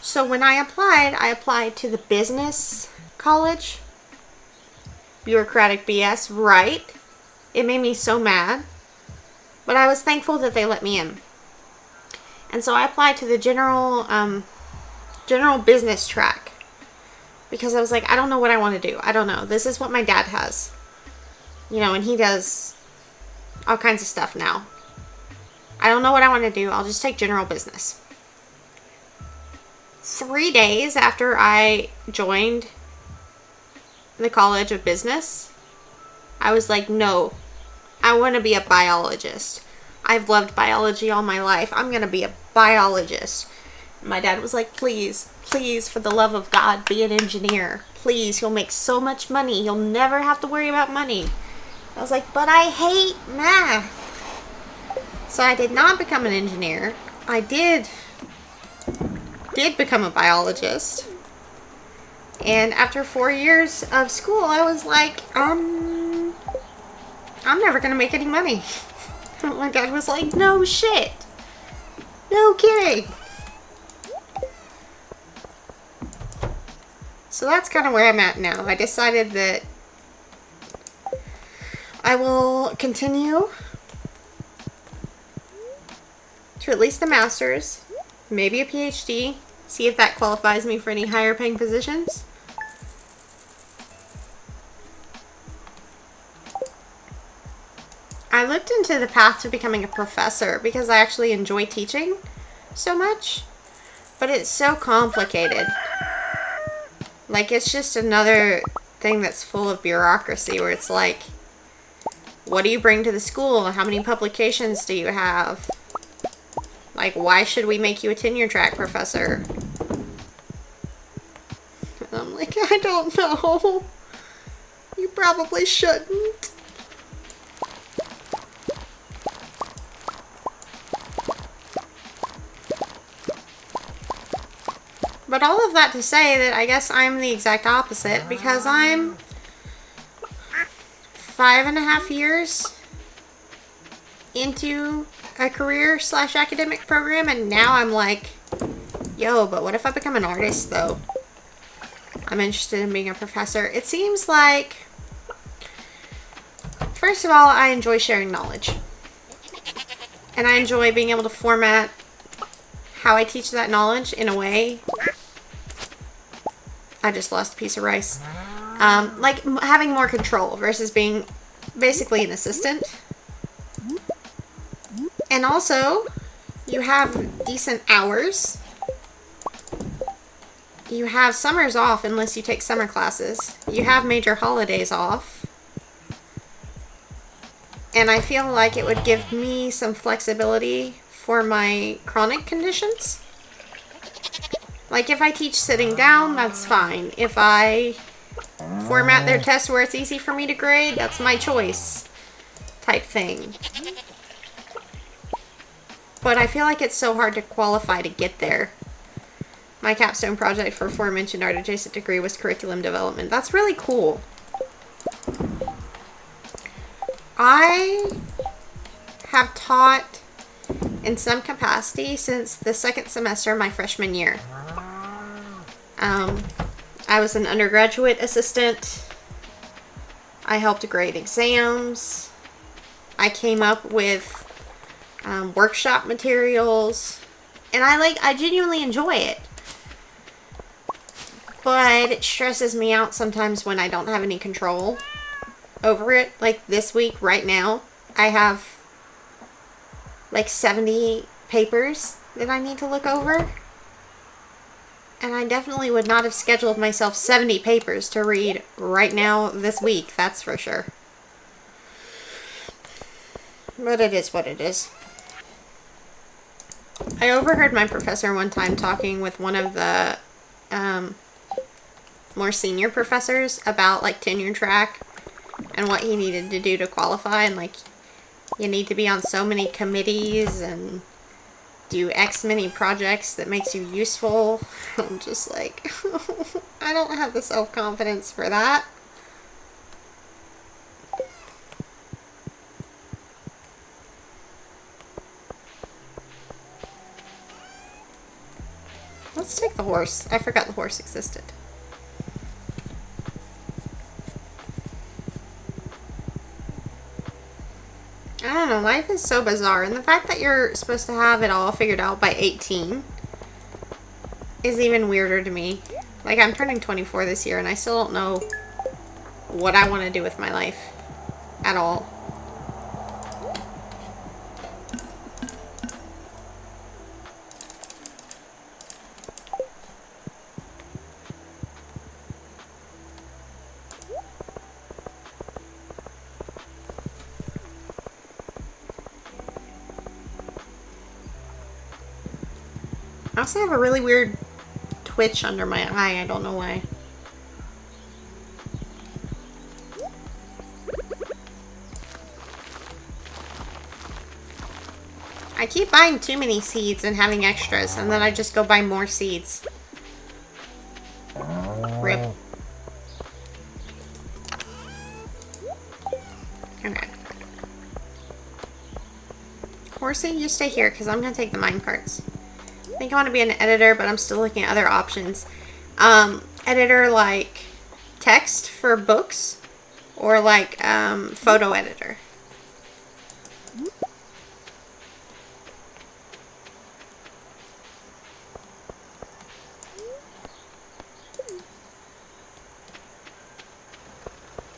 So when I applied to the business college. Bureaucratic BS, right? It made me so mad. But I was thankful that they let me in. And so I applied to the general business track. Because I was like, I don't know what I want to do. I don't know. This is what my dad has. And he does all kinds of stuff now. I don't know what I want to do. I'll just take general business. 3 days after I joined the College of Business, I was like, no, I want to be a biologist. I've loved biology all my life. I'm going to be a biologist. My dad was like, please, for the love of God, be an engineer. Please, you'll make so much money. You'll never have to worry about money. I was like, but I hate math. So I did not become an engineer. I did become a biologist. And after 4 years of school, I was like, I'm never going to make any money. My dad was like, no shit. No kidding. So that's kind of where I'm at now. I decided that I will continue to at least the master's, maybe a PhD, see if that qualifies me for any higher paying positions. I looked into the path to becoming a professor because I actually enjoy teaching so much, but it's so complicated. Like, it's just another thing that's full of bureaucracy where it's like, what do you bring to the school? How many publications do you have? Like, why should we make you a tenure track professor? And I'm like, I don't know. You probably shouldn't. But all of that to say that I guess I'm the exact opposite, because I'm 5.5 years into a career / academic program, and now I'm like, yo, but what if I become an artist though? I'm interested in being a professor. It seems like, first of all, I enjoy sharing knowledge. And I enjoy being able to format how I teach that knowledge in a way. I just lost a piece of rice. Like having more control versus being basically an assistant. And also, you have decent hours. You have summers off unless you take summer classes. You have major holidays off. And I feel like it would give me some flexibility for my chronic conditions. Like if I teach sitting down, that's fine. If I format their test where it's easy for me to grade, that's my choice type thing. But I feel like it's so hard to qualify to get there. My capstone project for aforementioned art adjacent degree was curriculum development. That's really cool. I have taught in some capacity since the second semester of my freshman year. I was an undergraduate assistant. I helped grade exams. I came up with workshop materials, and I genuinely enjoy it. But it stresses me out sometimes when I don't have any control over it. Like this week, right now, I have like 70 papers that I need to look over. And I definitely would not have scheduled myself 70 papers to read right now this week, that's for sure. But it is what it is. I overheard my professor one time talking with one of the more senior professors about like tenure track and what he needed to do to qualify, and like you need to be on so many committees and do X many projects that makes you useful. I'm just like, I don't have the self-confidence for that. Let's take the horse. I forgot the horse existed. I don't know, life is so bizarre, and the fact that you're supposed to have it all figured out by 18 is even weirder to me. Like, I'm turning 24 this year, and I still don't know what I want to do with my life at all. I also have a really weird twitch under my eye. I don't know why. I keep buying too many seeds and having extras, and then I just go buy more seeds. Rip. Okay. Horsey, you stay here, because I'm going to take the mine carts. I think I want to be an editor, but I'm still looking at other options. Editor like text for books, or like photo editor.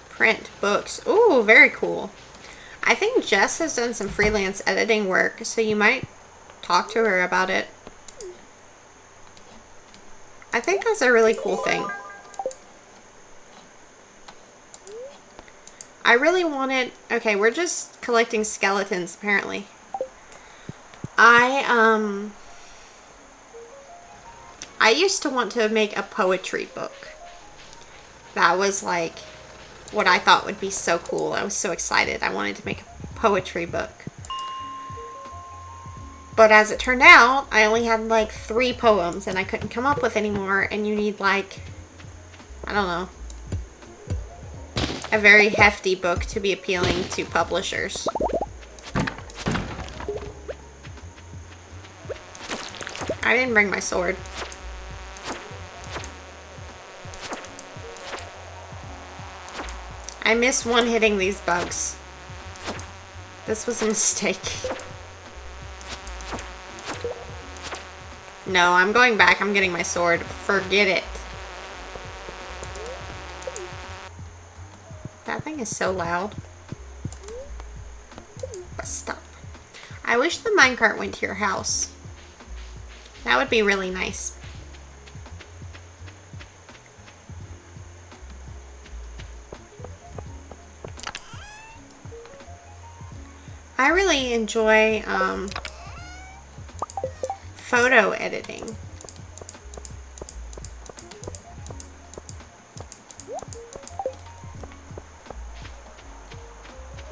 Print books. Ooh, very cool. I think Jess has done some freelance editing work, so you might talk to her about it. I think that's a really cool thing. I really wanted... Okay, we're just collecting skeletons, apparently. I used to want to make a poetry book. That was like what I thought would be so cool. I was so excited. I wanted to make a poetry book. But as it turned out, I only had like 3 poems and I couldn't come up with any more. And you need like, I don't know, a very hefty book to be appealing to publishers. I didn't bring my sword. I missed one hitting these bugs. This was a mistake. No, I'm going back. I'm getting my sword. Forget it. That thing is so loud. Stop. I wish the minecart went to your house. That would be really nice. I really enjoy photo editing.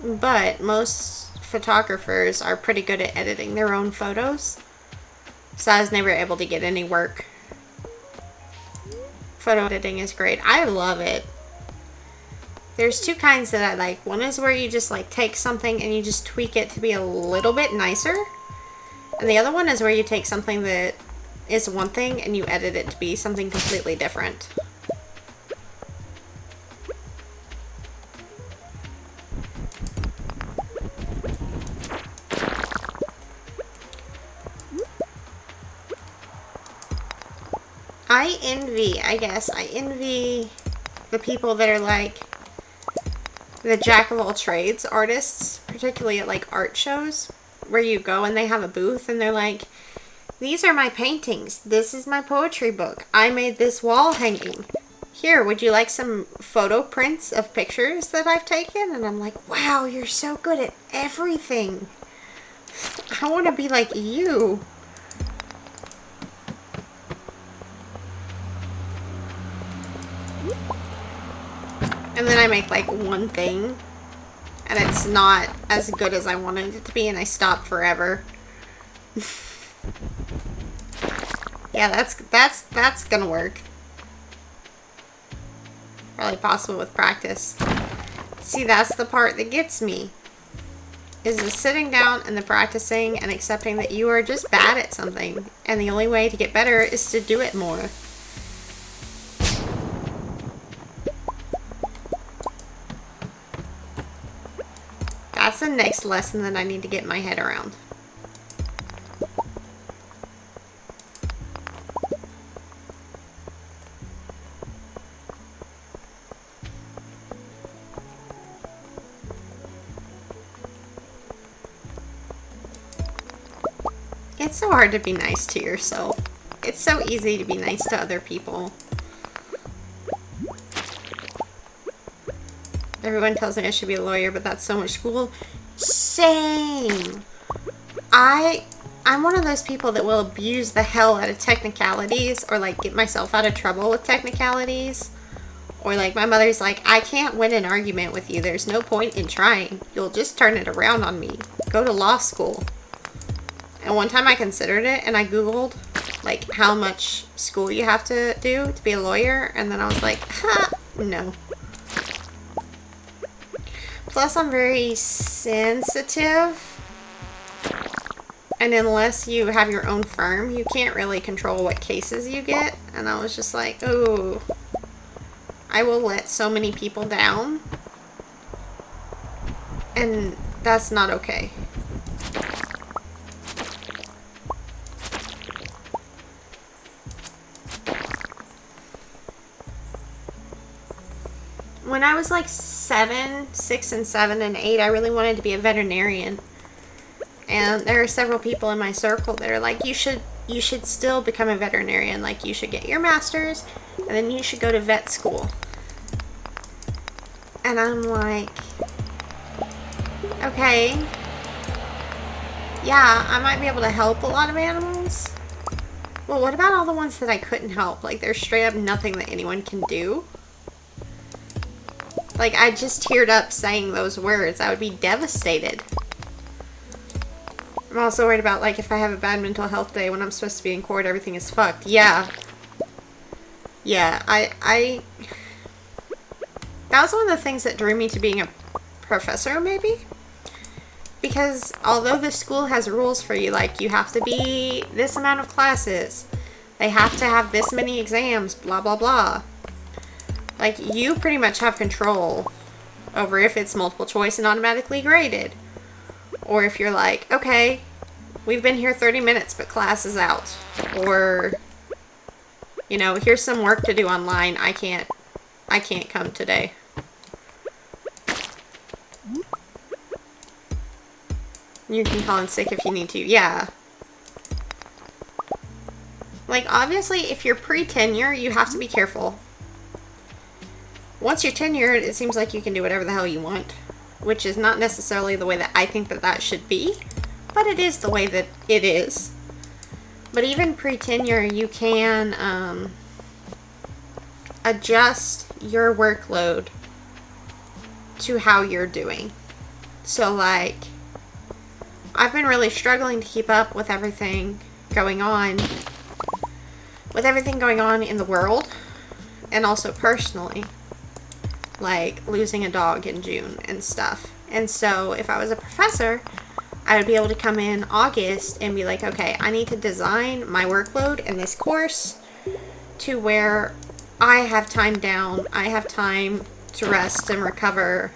But most photographers are pretty good at editing their own photos. So I was never able to get any work. Photo editing is great. I love it. There's 2 kinds that I like. One is where you just like take something and you just tweak it to be a little bit nicer. And the other one is where you take something that is one thing and you edit it to be something completely different. I envy the people that are like the jack of all trades artists, particularly at like art shows, where you go and they have a booth and they're like, these are my paintings, this is my poetry book, I made this wall hanging. Here, would you like some photo prints of pictures that I've taken? And I'm like, wow, you're so good at everything. I want to be like you. And then I make like one thing and it's not as good as I wanted it to be and I stop forever. Yeah, that's gonna work. Probably possible with practice. See, that's the part that gets me. Is the sitting down and the practicing and accepting that you are just bad at something. And the only way to get better is to do it more. That's the next lesson that I need to get my head around. It's so hard to be nice to yourself. It's so easy to be nice to other people. Everyone tells me I should be a lawyer, but that's so much school. Same. I'm one of those people that will abuse the hell out of technicalities or like get myself out of trouble with technicalities. Or like my mother's like, I can't win an argument with you. There's no point in trying. You'll just turn it around on me. Go to law school. And one time I considered it and I Googled like how much school you have to do to be a lawyer. And then I was like, ha, no. Plus, I'm very sensitive, and unless you have your own firm, you can't really control what cases you get. And I was just like, oh, I will let so many people down, and that's not okay. When I was like 6 and 7 and 8, I really wanted to be a veterinarian. And there are several people in my circle that are like, you should still become a veterinarian. Like, you should get your master's, and then you should go to vet school. And I'm like, okay. Yeah, I might be able to help a lot of animals. Well, what about all the ones that I couldn't help? Like, there's straight up nothing that anyone can do. Like, I just teared up saying those words. I would be devastated. I'm also worried about, like, if I have a bad mental health day when I'm supposed to be in court, everything is fucked. Yeah. Yeah, that was one of the things that drew me to being a professor, maybe? Because although the school has rules for you, like, you have to be this amount of classes, they have to have this many exams, blah, blah, blah. Like, you pretty much have control over if it's multiple choice and automatically graded. Or if you're like, okay, we've been here 30 minutes, but class is out. Or, you know, here's some work to do online. I can't come today. You can call in sick if you need to. Yeah. Like, obviously, if you're pre-tenure, you have to be careful. Once you're tenured, it seems like you can do whatever the hell you want. Which is not necessarily the way that I think that that should be. But it is the way that it is. But even pre-tenure, you can adjust your workload to how you're doing. So, like, I've been really struggling to keep up with everything going on. With everything going on in the world. And also personally. Like, losing a dog in June and stuff. And so, if I was a professor, I would be able to come in August and be like, okay, I need to design my workload in this course to where I have time down, I have time to rest and recover.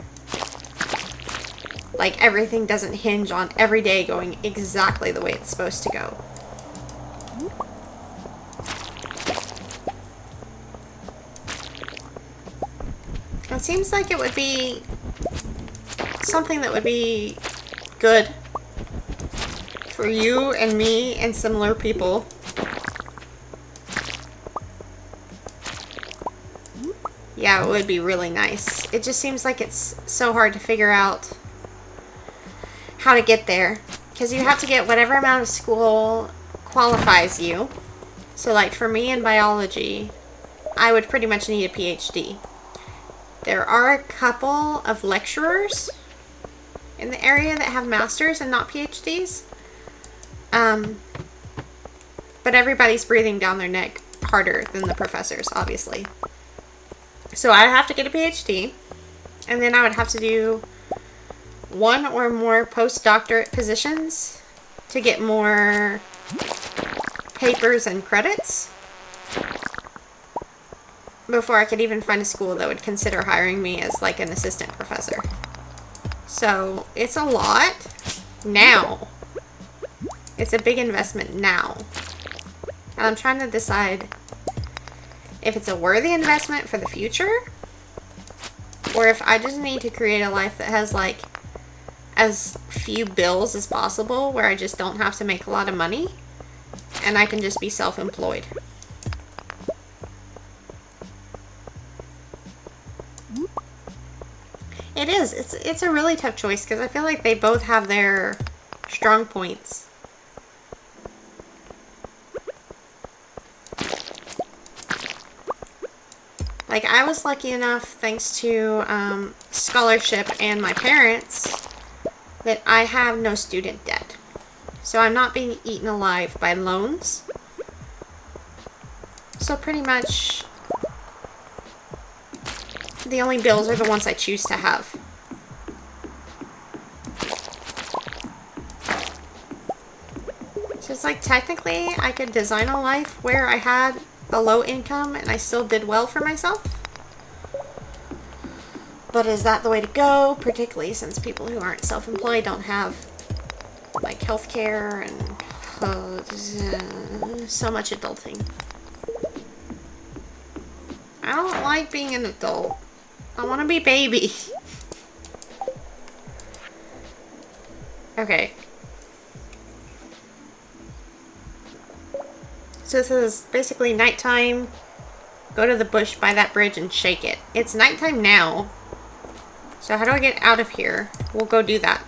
Like, everything doesn't hinge on every day going exactly the way it's supposed to go. It seems like it would be something that would be good for you and me and similar people. Yeah, it would be really nice. It just seems like it's so hard to figure out how to get there. Because you have to get whatever amount of school qualifies you. So, like, for me in biology, I would pretty much need a PhD. There are a couple of lecturers in the area that have masters and not PhDs. But everybody's breathing down their neck harder than the professors, obviously. So I have to get a PhD. And then I would have to do one or more postdoctorate positions to get more papers and credits before I could even find a school that would consider hiring me as, like, an assistant professor. So, it's a lot now. It's a big investment now. And I'm trying to decide if it's a worthy investment for the future, or if I just need to create a life that has, like, as few bills as possible, where I just don't have to make a lot of money, and I can just be self-employed. It is. It's a really tough choice because I feel like they both have their strong points. Like, I was lucky enough, thanks to scholarship and my parents, that I have no student debt. So I'm not being eaten alive by loans. So pretty much the only bills are the ones I choose to have. So it's like, technically, I could design a life where I had a low income and I still did well for myself. But is that the way to go? Particularly since people who aren't self-employed don't have, like, healthcare and so much adulting. I don't like being an adult. I want to be baby. Okay. So this is basically nighttime. Go to the bush by that bridge and shake it. It's nighttime now. So how do I get out of here? We'll go do that.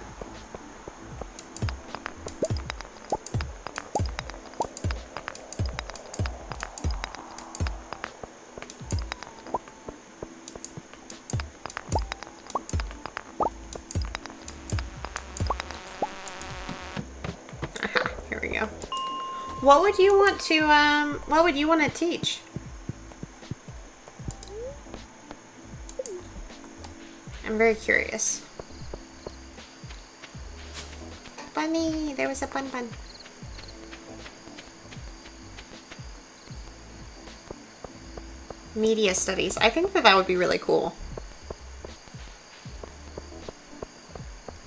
What would you want to teach? I'm very curious. Bunny, there was a bun. Media studies. I think that would be really cool.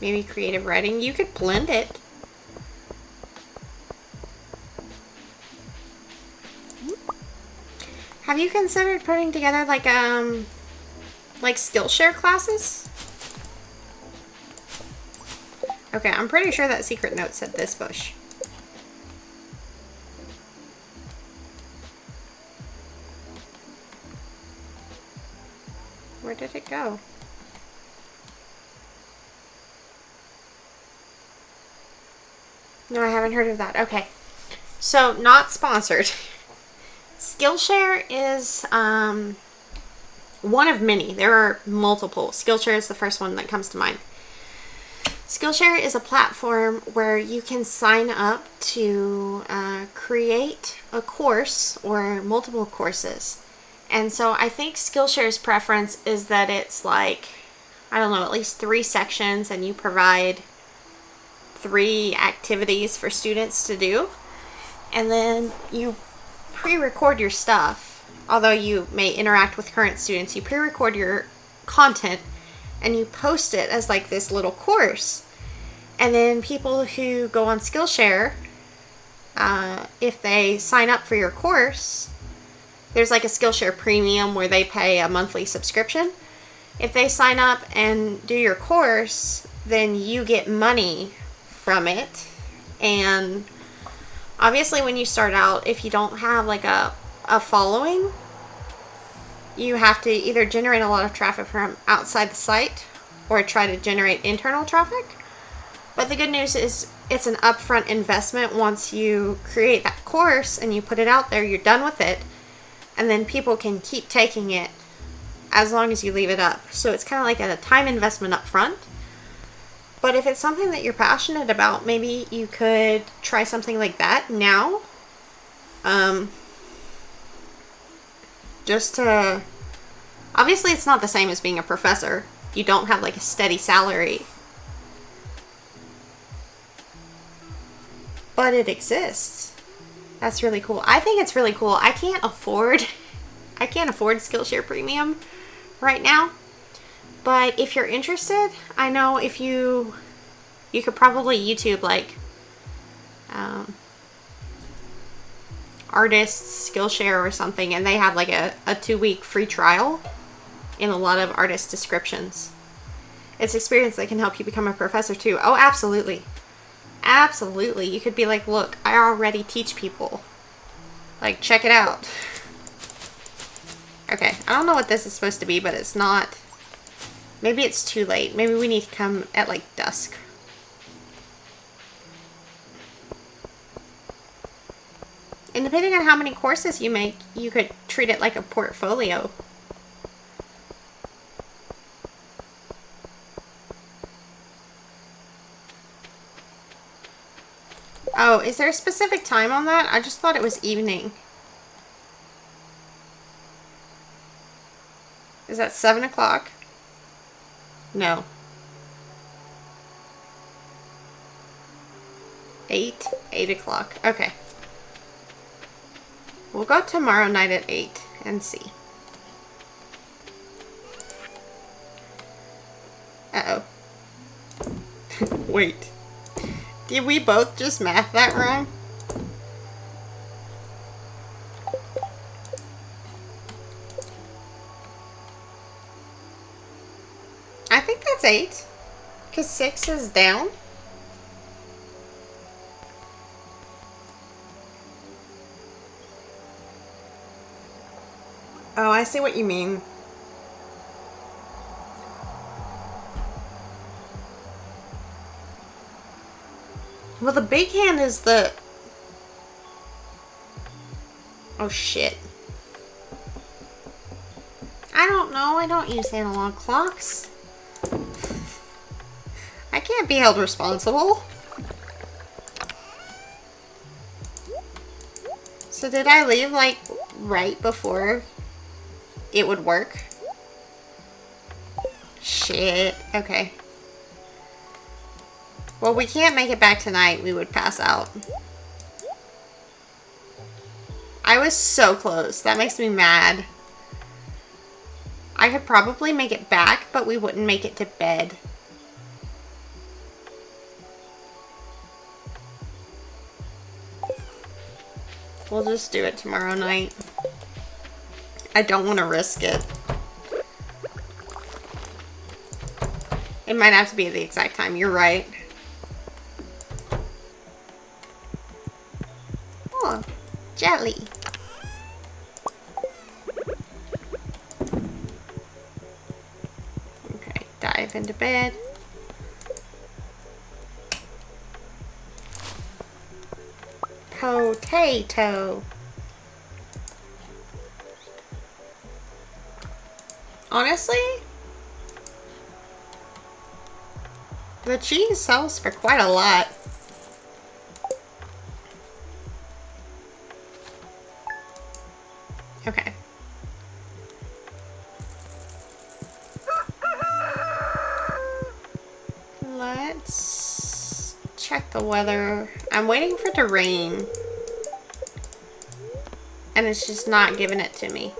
Maybe creative writing. You could blend it. Have you considered putting together like Skillshare classes? Okay, I'm pretty sure that secret note said this bush. Where did it go? No, I haven't heard of that. Okay. So, not sponsored. Skillshare is one of many. There are multiple. Skillshare is the first one that comes to mind. Skillshare is a platform where you can sign up to create a course or multiple courses. And so I think Skillshare's preference is that it's like, I don't know, at least 3 sections, and you provide 3 activities for students to do. And then you pre-record your stuff. Although you may interact with current students, you pre-record your content and you post it as like this little course. And then people who go on Skillshare, if they sign up for your course, there's like a Skillshare Premium where they pay a monthly subscription. If they sign up and do your course, then you get money from it. And obviously when you start out, if you don't have like a following, you have to either generate a lot of traffic from outside the site or try to generate internal traffic. But the good news is it's an upfront investment. Once you create that course and you put it out there, you're done with it. And then people can keep taking it as long as you leave it up. So it's kind of like a time investment up front. But if it's something that you're passionate about, maybe you could try something like that now. Just to... Obviously, it's not the same as being a professor. You don't have like a steady salary. But it exists. That's really cool. I think it's really cool. I can't afford Skillshare Premium right now. But if you're interested, I know if you could probably YouTube like artists Skillshare or something, and they have like a 2-week free trial in a lot of artist descriptions. It's experience that can help you become a professor too. Oh, absolutely. Absolutely. You could be like, look, I already teach people. Like, check it out. Okay, I don't know what this is supposed to be, but it's not. Maybe it's too late. Maybe we need to come at like dusk. And depending on how many courses you make, you could treat it like a portfolio. Oh, is there a specific time on that? I just thought it was evening. Is that 7 o'clock? No. 8 o'clock. Okay. We'll go tomorrow night at 8 and see. Uh-oh. Wait. Did we both just math that wrong? I think that's 8. Because 6 is down. Oh, I see what you mean. Well, the big hand is the... Oh, shit. I don't know. I don't use analog clocks. I can't be held responsible. So did I leave, like, right before it would work? Shit. Okay. Well, we can't make it back tonight. We would pass out. I was so close. That makes me mad. I could probably make it back, but we wouldn't make it to bed. We'll just do it tomorrow night. I don't want to risk it. It might have to be at the exact time. You're right. Oh, jelly. Okay, dive into bed. Potato. Honestly, the cheese sells for quite a lot. Okay. Let's check the weather. I'm waiting for it to rain. And it's just not giving it to me.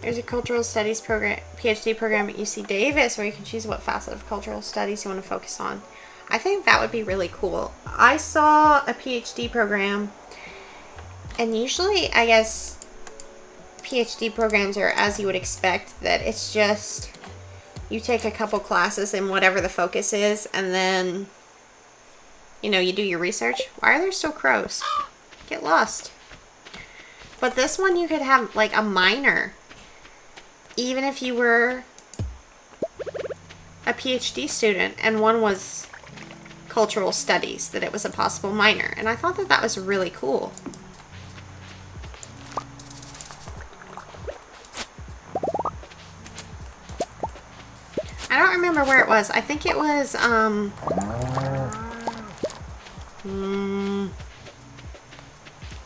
There's a cultural studies program, PhD program at UC Davis, where you can choose what facet of cultural studies you want to focus on. I think that would be really cool. I saw a PhD program, and usually, I guess, PhD programs are as you would expect, that it's just, you take a couple classes in whatever the focus is, and then, you know, you do your research. Why are there still crows? Get lost. But this one, you could have, like, a minor. Even if you were a PhD student and one was cultural studies, that it was a possible minor. And I thought that that was really cool. I don't remember where it was. I think it was,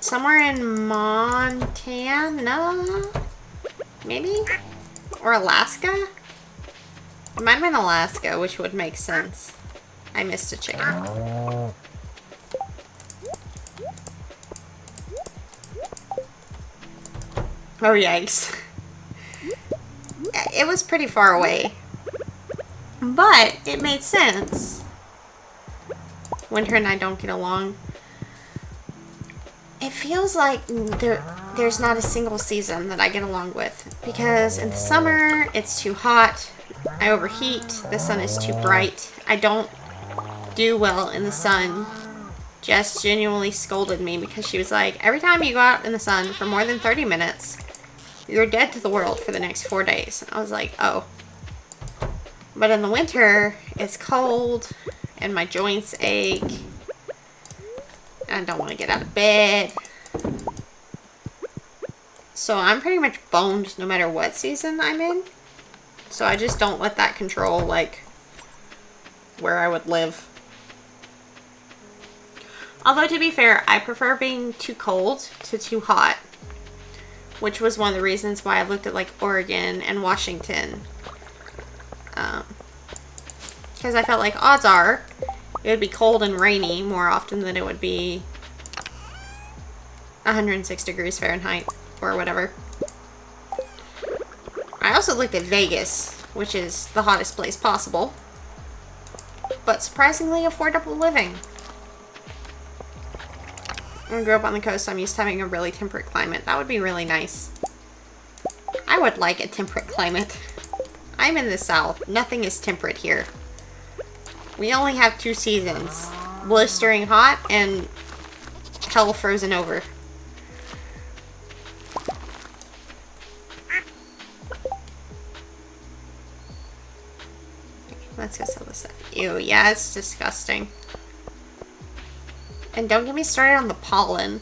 somewhere in Montana? Maybe? Or Alaska? It might have been Alaska, which would make sense. I missed a chicken. Oh, yikes. It was pretty far away. But it made sense. Winter and I don't get along. It feels like there's not a single season that I get along with. Because in the summer, it's too hot. I overheat. The sun is too bright. I don't do well in the sun. Jess genuinely scolded me because she was like, every time you go out in the sun for more than 30 minutes, you're dead to the world for the next 4 days. I was like, oh. But in the winter, it's cold and my joints ache. I don't want to get out of bed. So I'm pretty much boned no matter what season I'm in. So I just don't let that control, like, where I would live. Although, to be fair, I prefer being too cold to too hot. Which was one of the reasons why I looked at, like, Oregon and Washington. Because I felt like odds are it would be cold and rainy more often than it would be 106 degrees Fahrenheit or whatever. I also looked at Vegas, which is the hottest place possible, but surprisingly affordable living. I grew up on the coast, so I'm used to having a really temperate climate. That would be really nice. I would like a temperate climate. I'm in the South. Nothing is temperate here. We only have 2 seasons. Blistering hot and hell frozen over. Let's go sell this stuff. Ew, yeah, it's disgusting. And don't get me started on the pollen.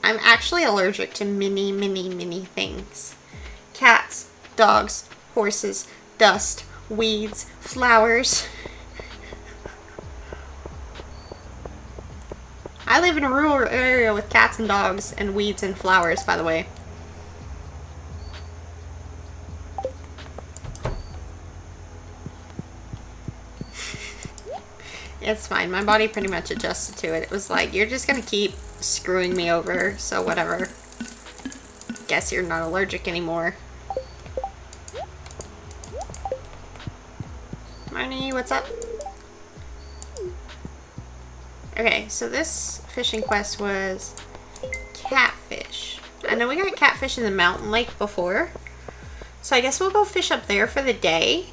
I'm actually allergic to many things. Cats, dogs, horses, dust, weeds, flowers. I live in a rural area with cats and dogs and weeds and flowers, by the way. It's fine. My body pretty much adjusted to it. It was like, you're just gonna keep screwing me over, so whatever. Guess you're not allergic anymore. Marnie, what's up? Okay, so this fishing quest was catfish. I know we got catfish in the mountain lake before, so I guess we'll go fish up there for the day,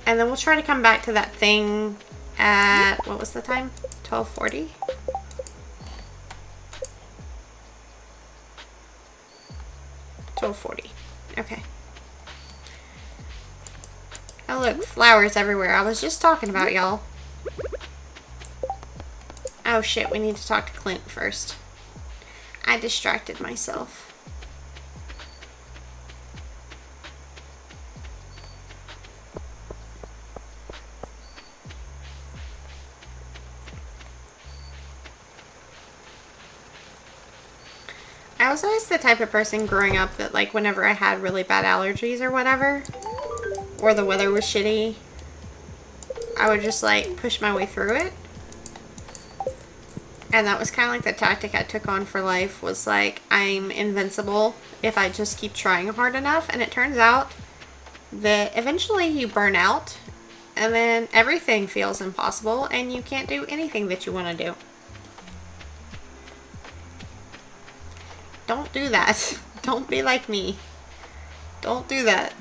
and then we'll try to come back to that thing at, what was the time? 12:40? Okay. Oh look, flowers everywhere. I was just talking about y'all. Oh shit, we need to talk to Clint first. I distracted myself. I was always the type of person growing up that, like, whenever I had really bad allergies or whatever, or the weather was shitty, I would just, like, push my way through it. And that was kind of like the tactic I took on for life, was like, I'm invincible if I just keep trying hard enough. And it turns out that eventually you burn out, and then everything feels impossible, and you can't do anything that you want to do. Don't do that. Don't be like me. Don't do that.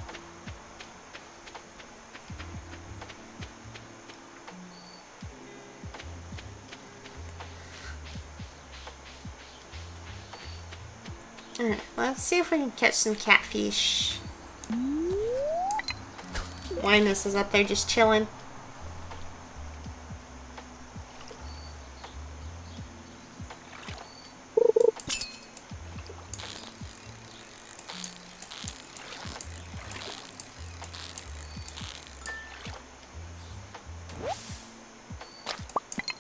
Alright, let's see if we can catch some catfish. Linus is up there just chilling.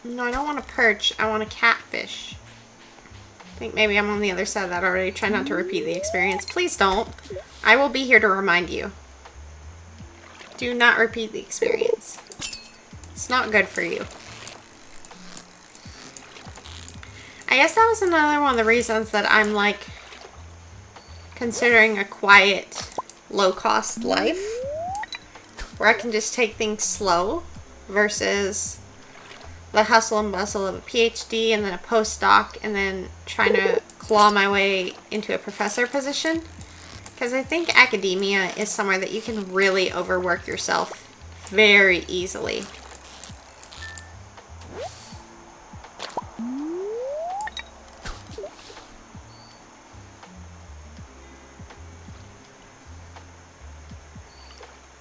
No, I don't want a perch. I want a catfish. I think maybe I'm on the other side of that already. Try not to repeat the experience. Please don't. I will be here to remind you. Do not repeat the experience. It's not good for you. I guess that was another one of the reasons that I'm, like, considering a quiet, low-cost life, where I can just take things slow versus the hustle and bustle of a PhD and then a postdoc and then trying to claw my way into a professor position. Because I think academia is somewhere that you can really overwork yourself very easily.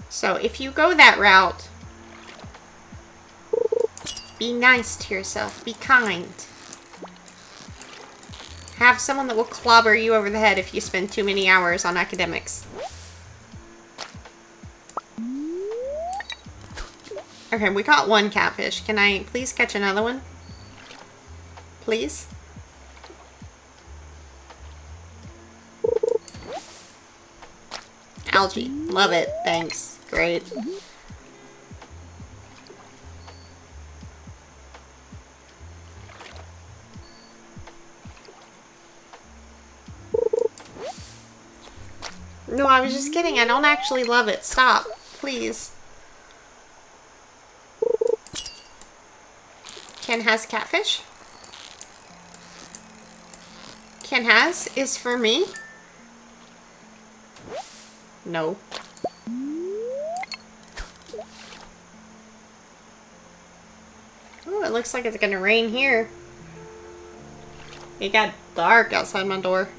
So if you go that route, be nice to yourself. Be kind. Have someone that will clobber you over the head if you spend too many hours on academics. Okay, we caught one catfish. Can I please catch another one? Please? Algae. Love it. Thanks. Great. No, I was just kidding. I don't actually love it. Stop. Please. Ken has catfish? Ken has is for me? No. Oh, it looks like it's gonna rain here. It got dark outside my door.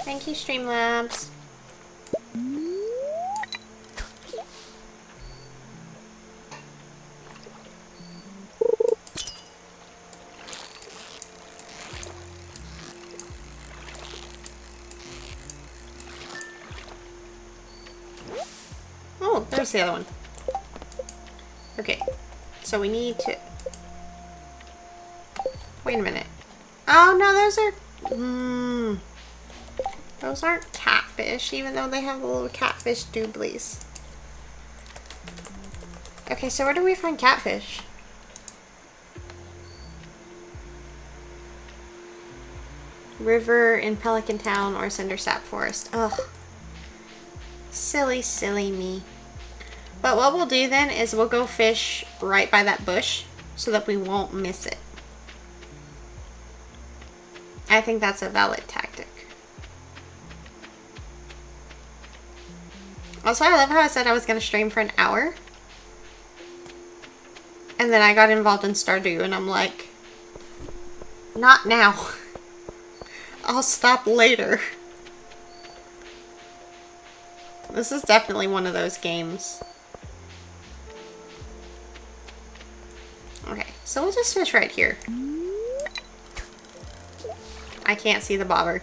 Thank you, Streamlabs. What's the other one? Okay. So we need to... Wait a minute. Oh, no, those are... Those aren't catfish, even though they have the little catfish dooblies. Okay, so where do we find catfish? River in Pelican Town or Cindersap Forest. Ugh. Silly, silly me. But what we'll do then is we'll go fish right by that bush so that we won't miss it. I think that's a valid tactic. Also, I love how I said I was going to stream for an hour. And then I got involved in Stardew and I'm like, not now. I'll stop later. This is definitely one of those games. Okay, so we'll just fish right here. I can't see the bobber.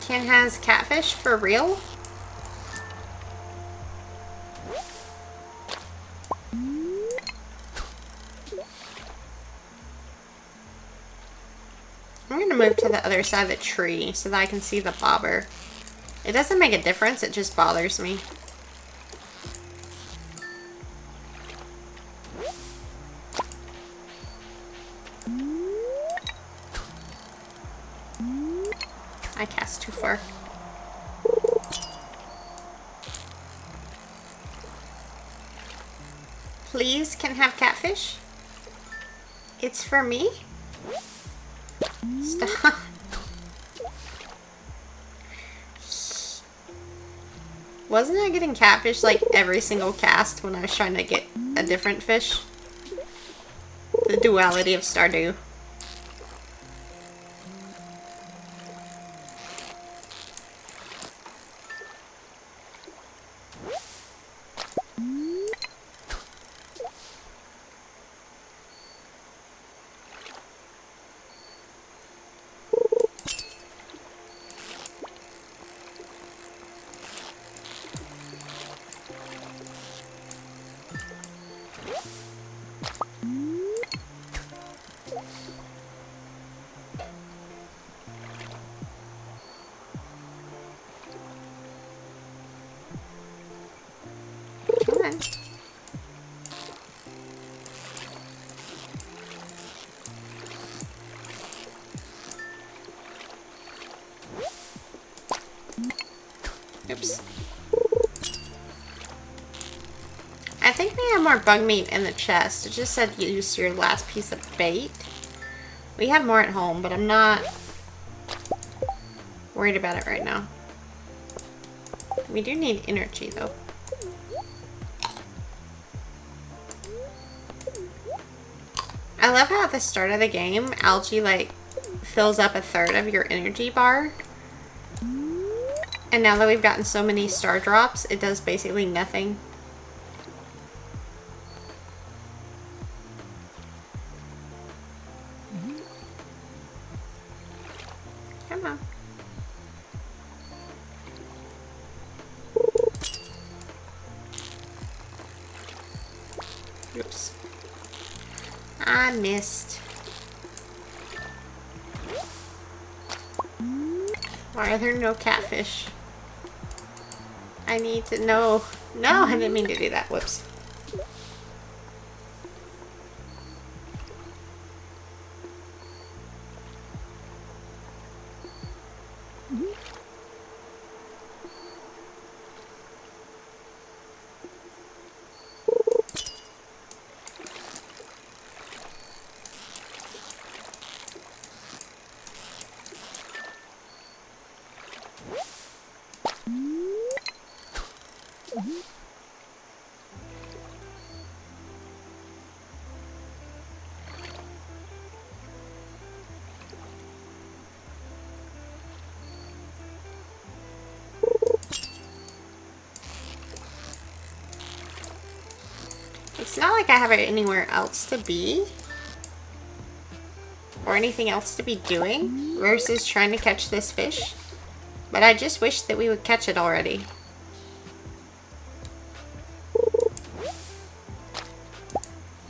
Ken has catfish for real? I'm gonna move to the other side of the tree so that I can see the bobber. It doesn't make a difference, it just bothers me. I cast too far. Please can have catfish? It's for me? Stop. Wasn't I getting catfish like every single cast when I was trying to get a different fish? The duality of Stardew. Come on. Oops. I think we have more bug meat in the chest. It just said use your last piece of bait. We have more at home, but I'm not worried about it right now. We do need energy though. I love how at the start of the game, algae like fills up 1/3 of your energy bar. And now that we've gotten so many star drops, it does basically nothing. Come on. Oops. I missed. Why are there no catfish? I need to know. No, I didn't mean to do that. Whoops. It's not like I have anywhere else to be. Or anything else to be doing versus trying to catch this fish. But I just wish that we would catch it already.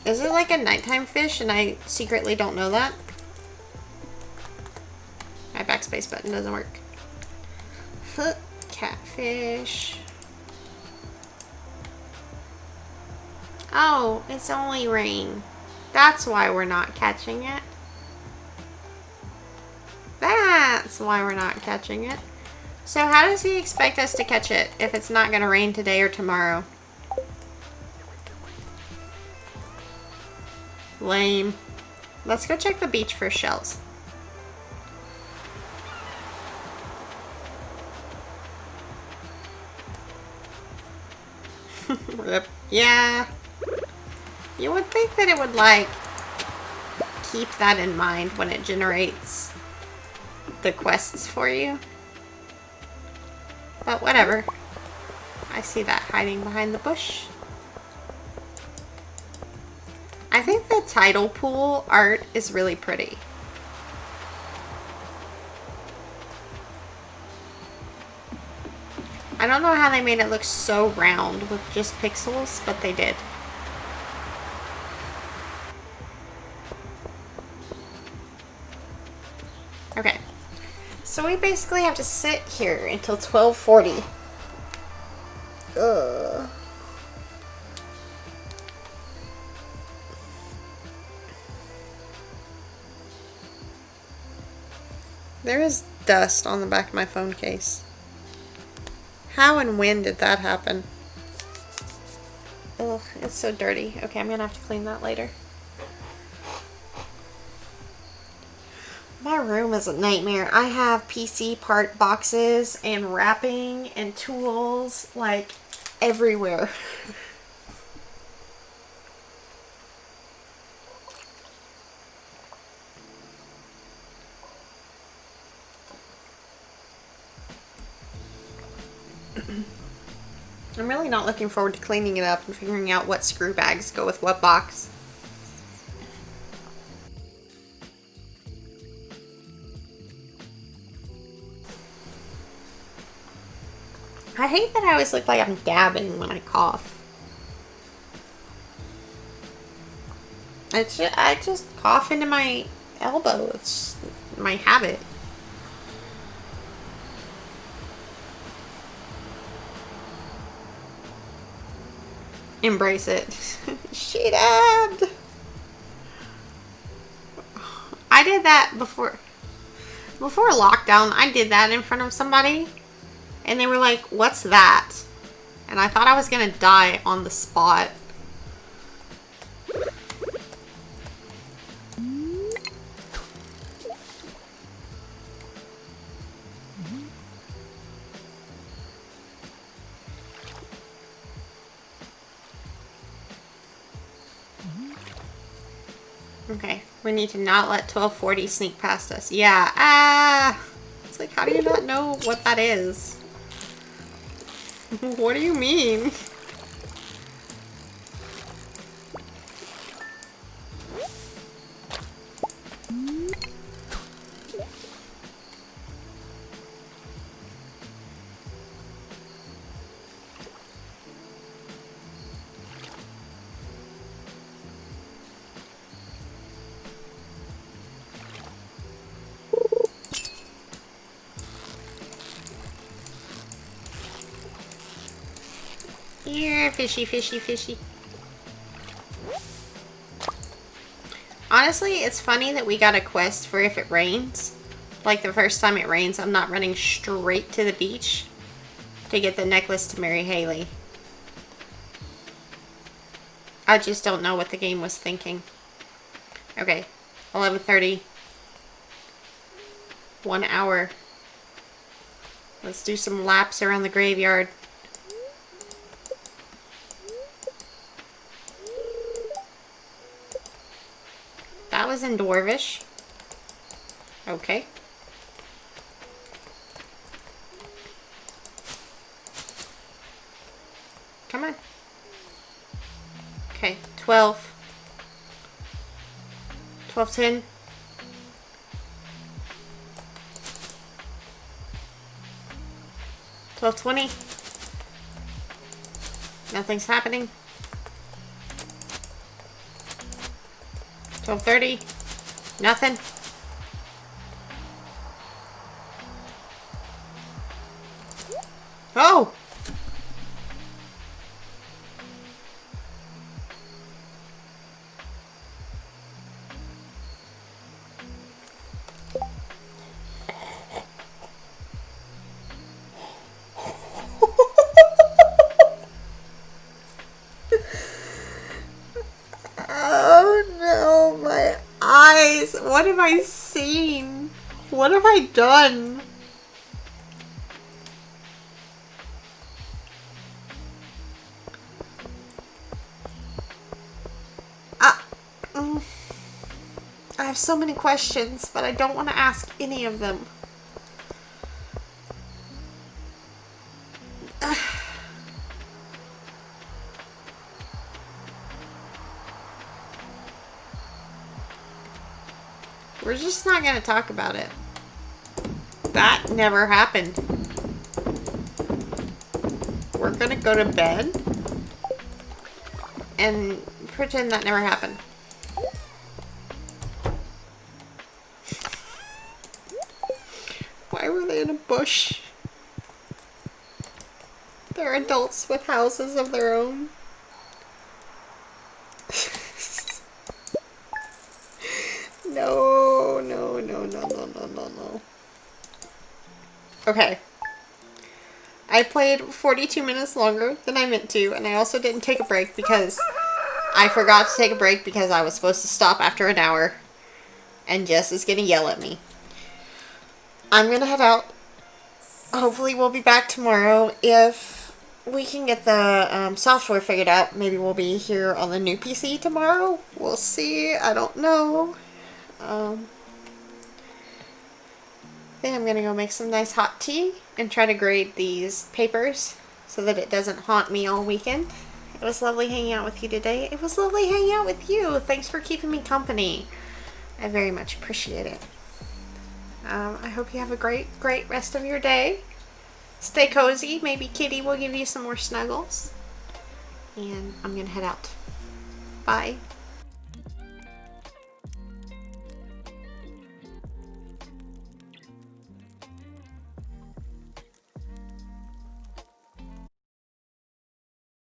Is it like a nighttime fish and I secretly don't know that? My backspace button doesn't work. Catfish. Oh, it's only rain. That's why we're not catching it. That's why we're not catching it. So how does he expect us to catch it if it's not going to rain today or tomorrow? Lame. Let's go check the beach for shells. Rip. Yeah. You would think that it would, like, keep that in mind when it generates the quests for you. But whatever. I see that hiding behind the bush. I think the tidal pool art is really pretty. I don't know how they made it look so round with just pixels, but they did. Okay. So we basically have to sit here until 12:40. Ugh. There is dust on the back of my phone case. How and when did that happen? Ugh, it's so dirty. Okay, I'm gonna have to clean that later. My room is a nightmare. I have PC part boxes and wrapping and tools like everywhere. I'm really not looking forward to cleaning it up and figuring out what screw bags go with what box. I hate that I always look like I'm gabbing when I cough. I just cough into my elbow. It's my habit. Embrace it. She dabbed. I did that before lockdown. I did that in front of somebody. And they were like, "What's that?" And I thought I was gonna die on the spot. Okay, we need to not let 12:40 sneak past us. Yeah, it's like, how do you not know what that is? What do you mean? Here, fishy, fishy, fishy. Honestly, it's funny that we got a quest for if it rains. Like the first time it rains, I'm not running straight to the beach to get the necklace to marry Haley. I just don't know what the game was thinking. Okay, 11:30. 1 hour. Let's do some laps around the graveyard. That was in Dwarvish. Okay. Come on. Okay, 12. 12:10. 12:20. Nothing's happening. 12:30. Nothing. Oh! Oh no, my eyes. What have I seen? What have I done? I have so many questions, but I don't want to ask any of them. We're just not going to talk about it. That never happened. We're going to go to bed and pretend that never happened. Why were they in a bush? They're adults with houses of their own. No, no, no, no, no, no, no, no. Okay. I played 42 minutes longer than I meant to, and I also didn't take a break because I forgot to take a break because I was supposed to stop after an hour. And Jess is gonna yell at me. I'm gonna head out. Hopefully we'll be back tomorrow. If we can get the software figured out, maybe we'll be here on the new PC tomorrow. We'll see. I don't know. I think I'm gonna go make some nice hot tea and try to grade these papers so that it doesn't haunt me all weekend. It was lovely hanging out with you today. It was lovely hanging out with you. Thanks for keeping me company. I very much appreciate it. I hope you have a great rest of your day. Stay cozy. Maybe Kitty will give you some more snuggles. And I'm gonna head out. Bye.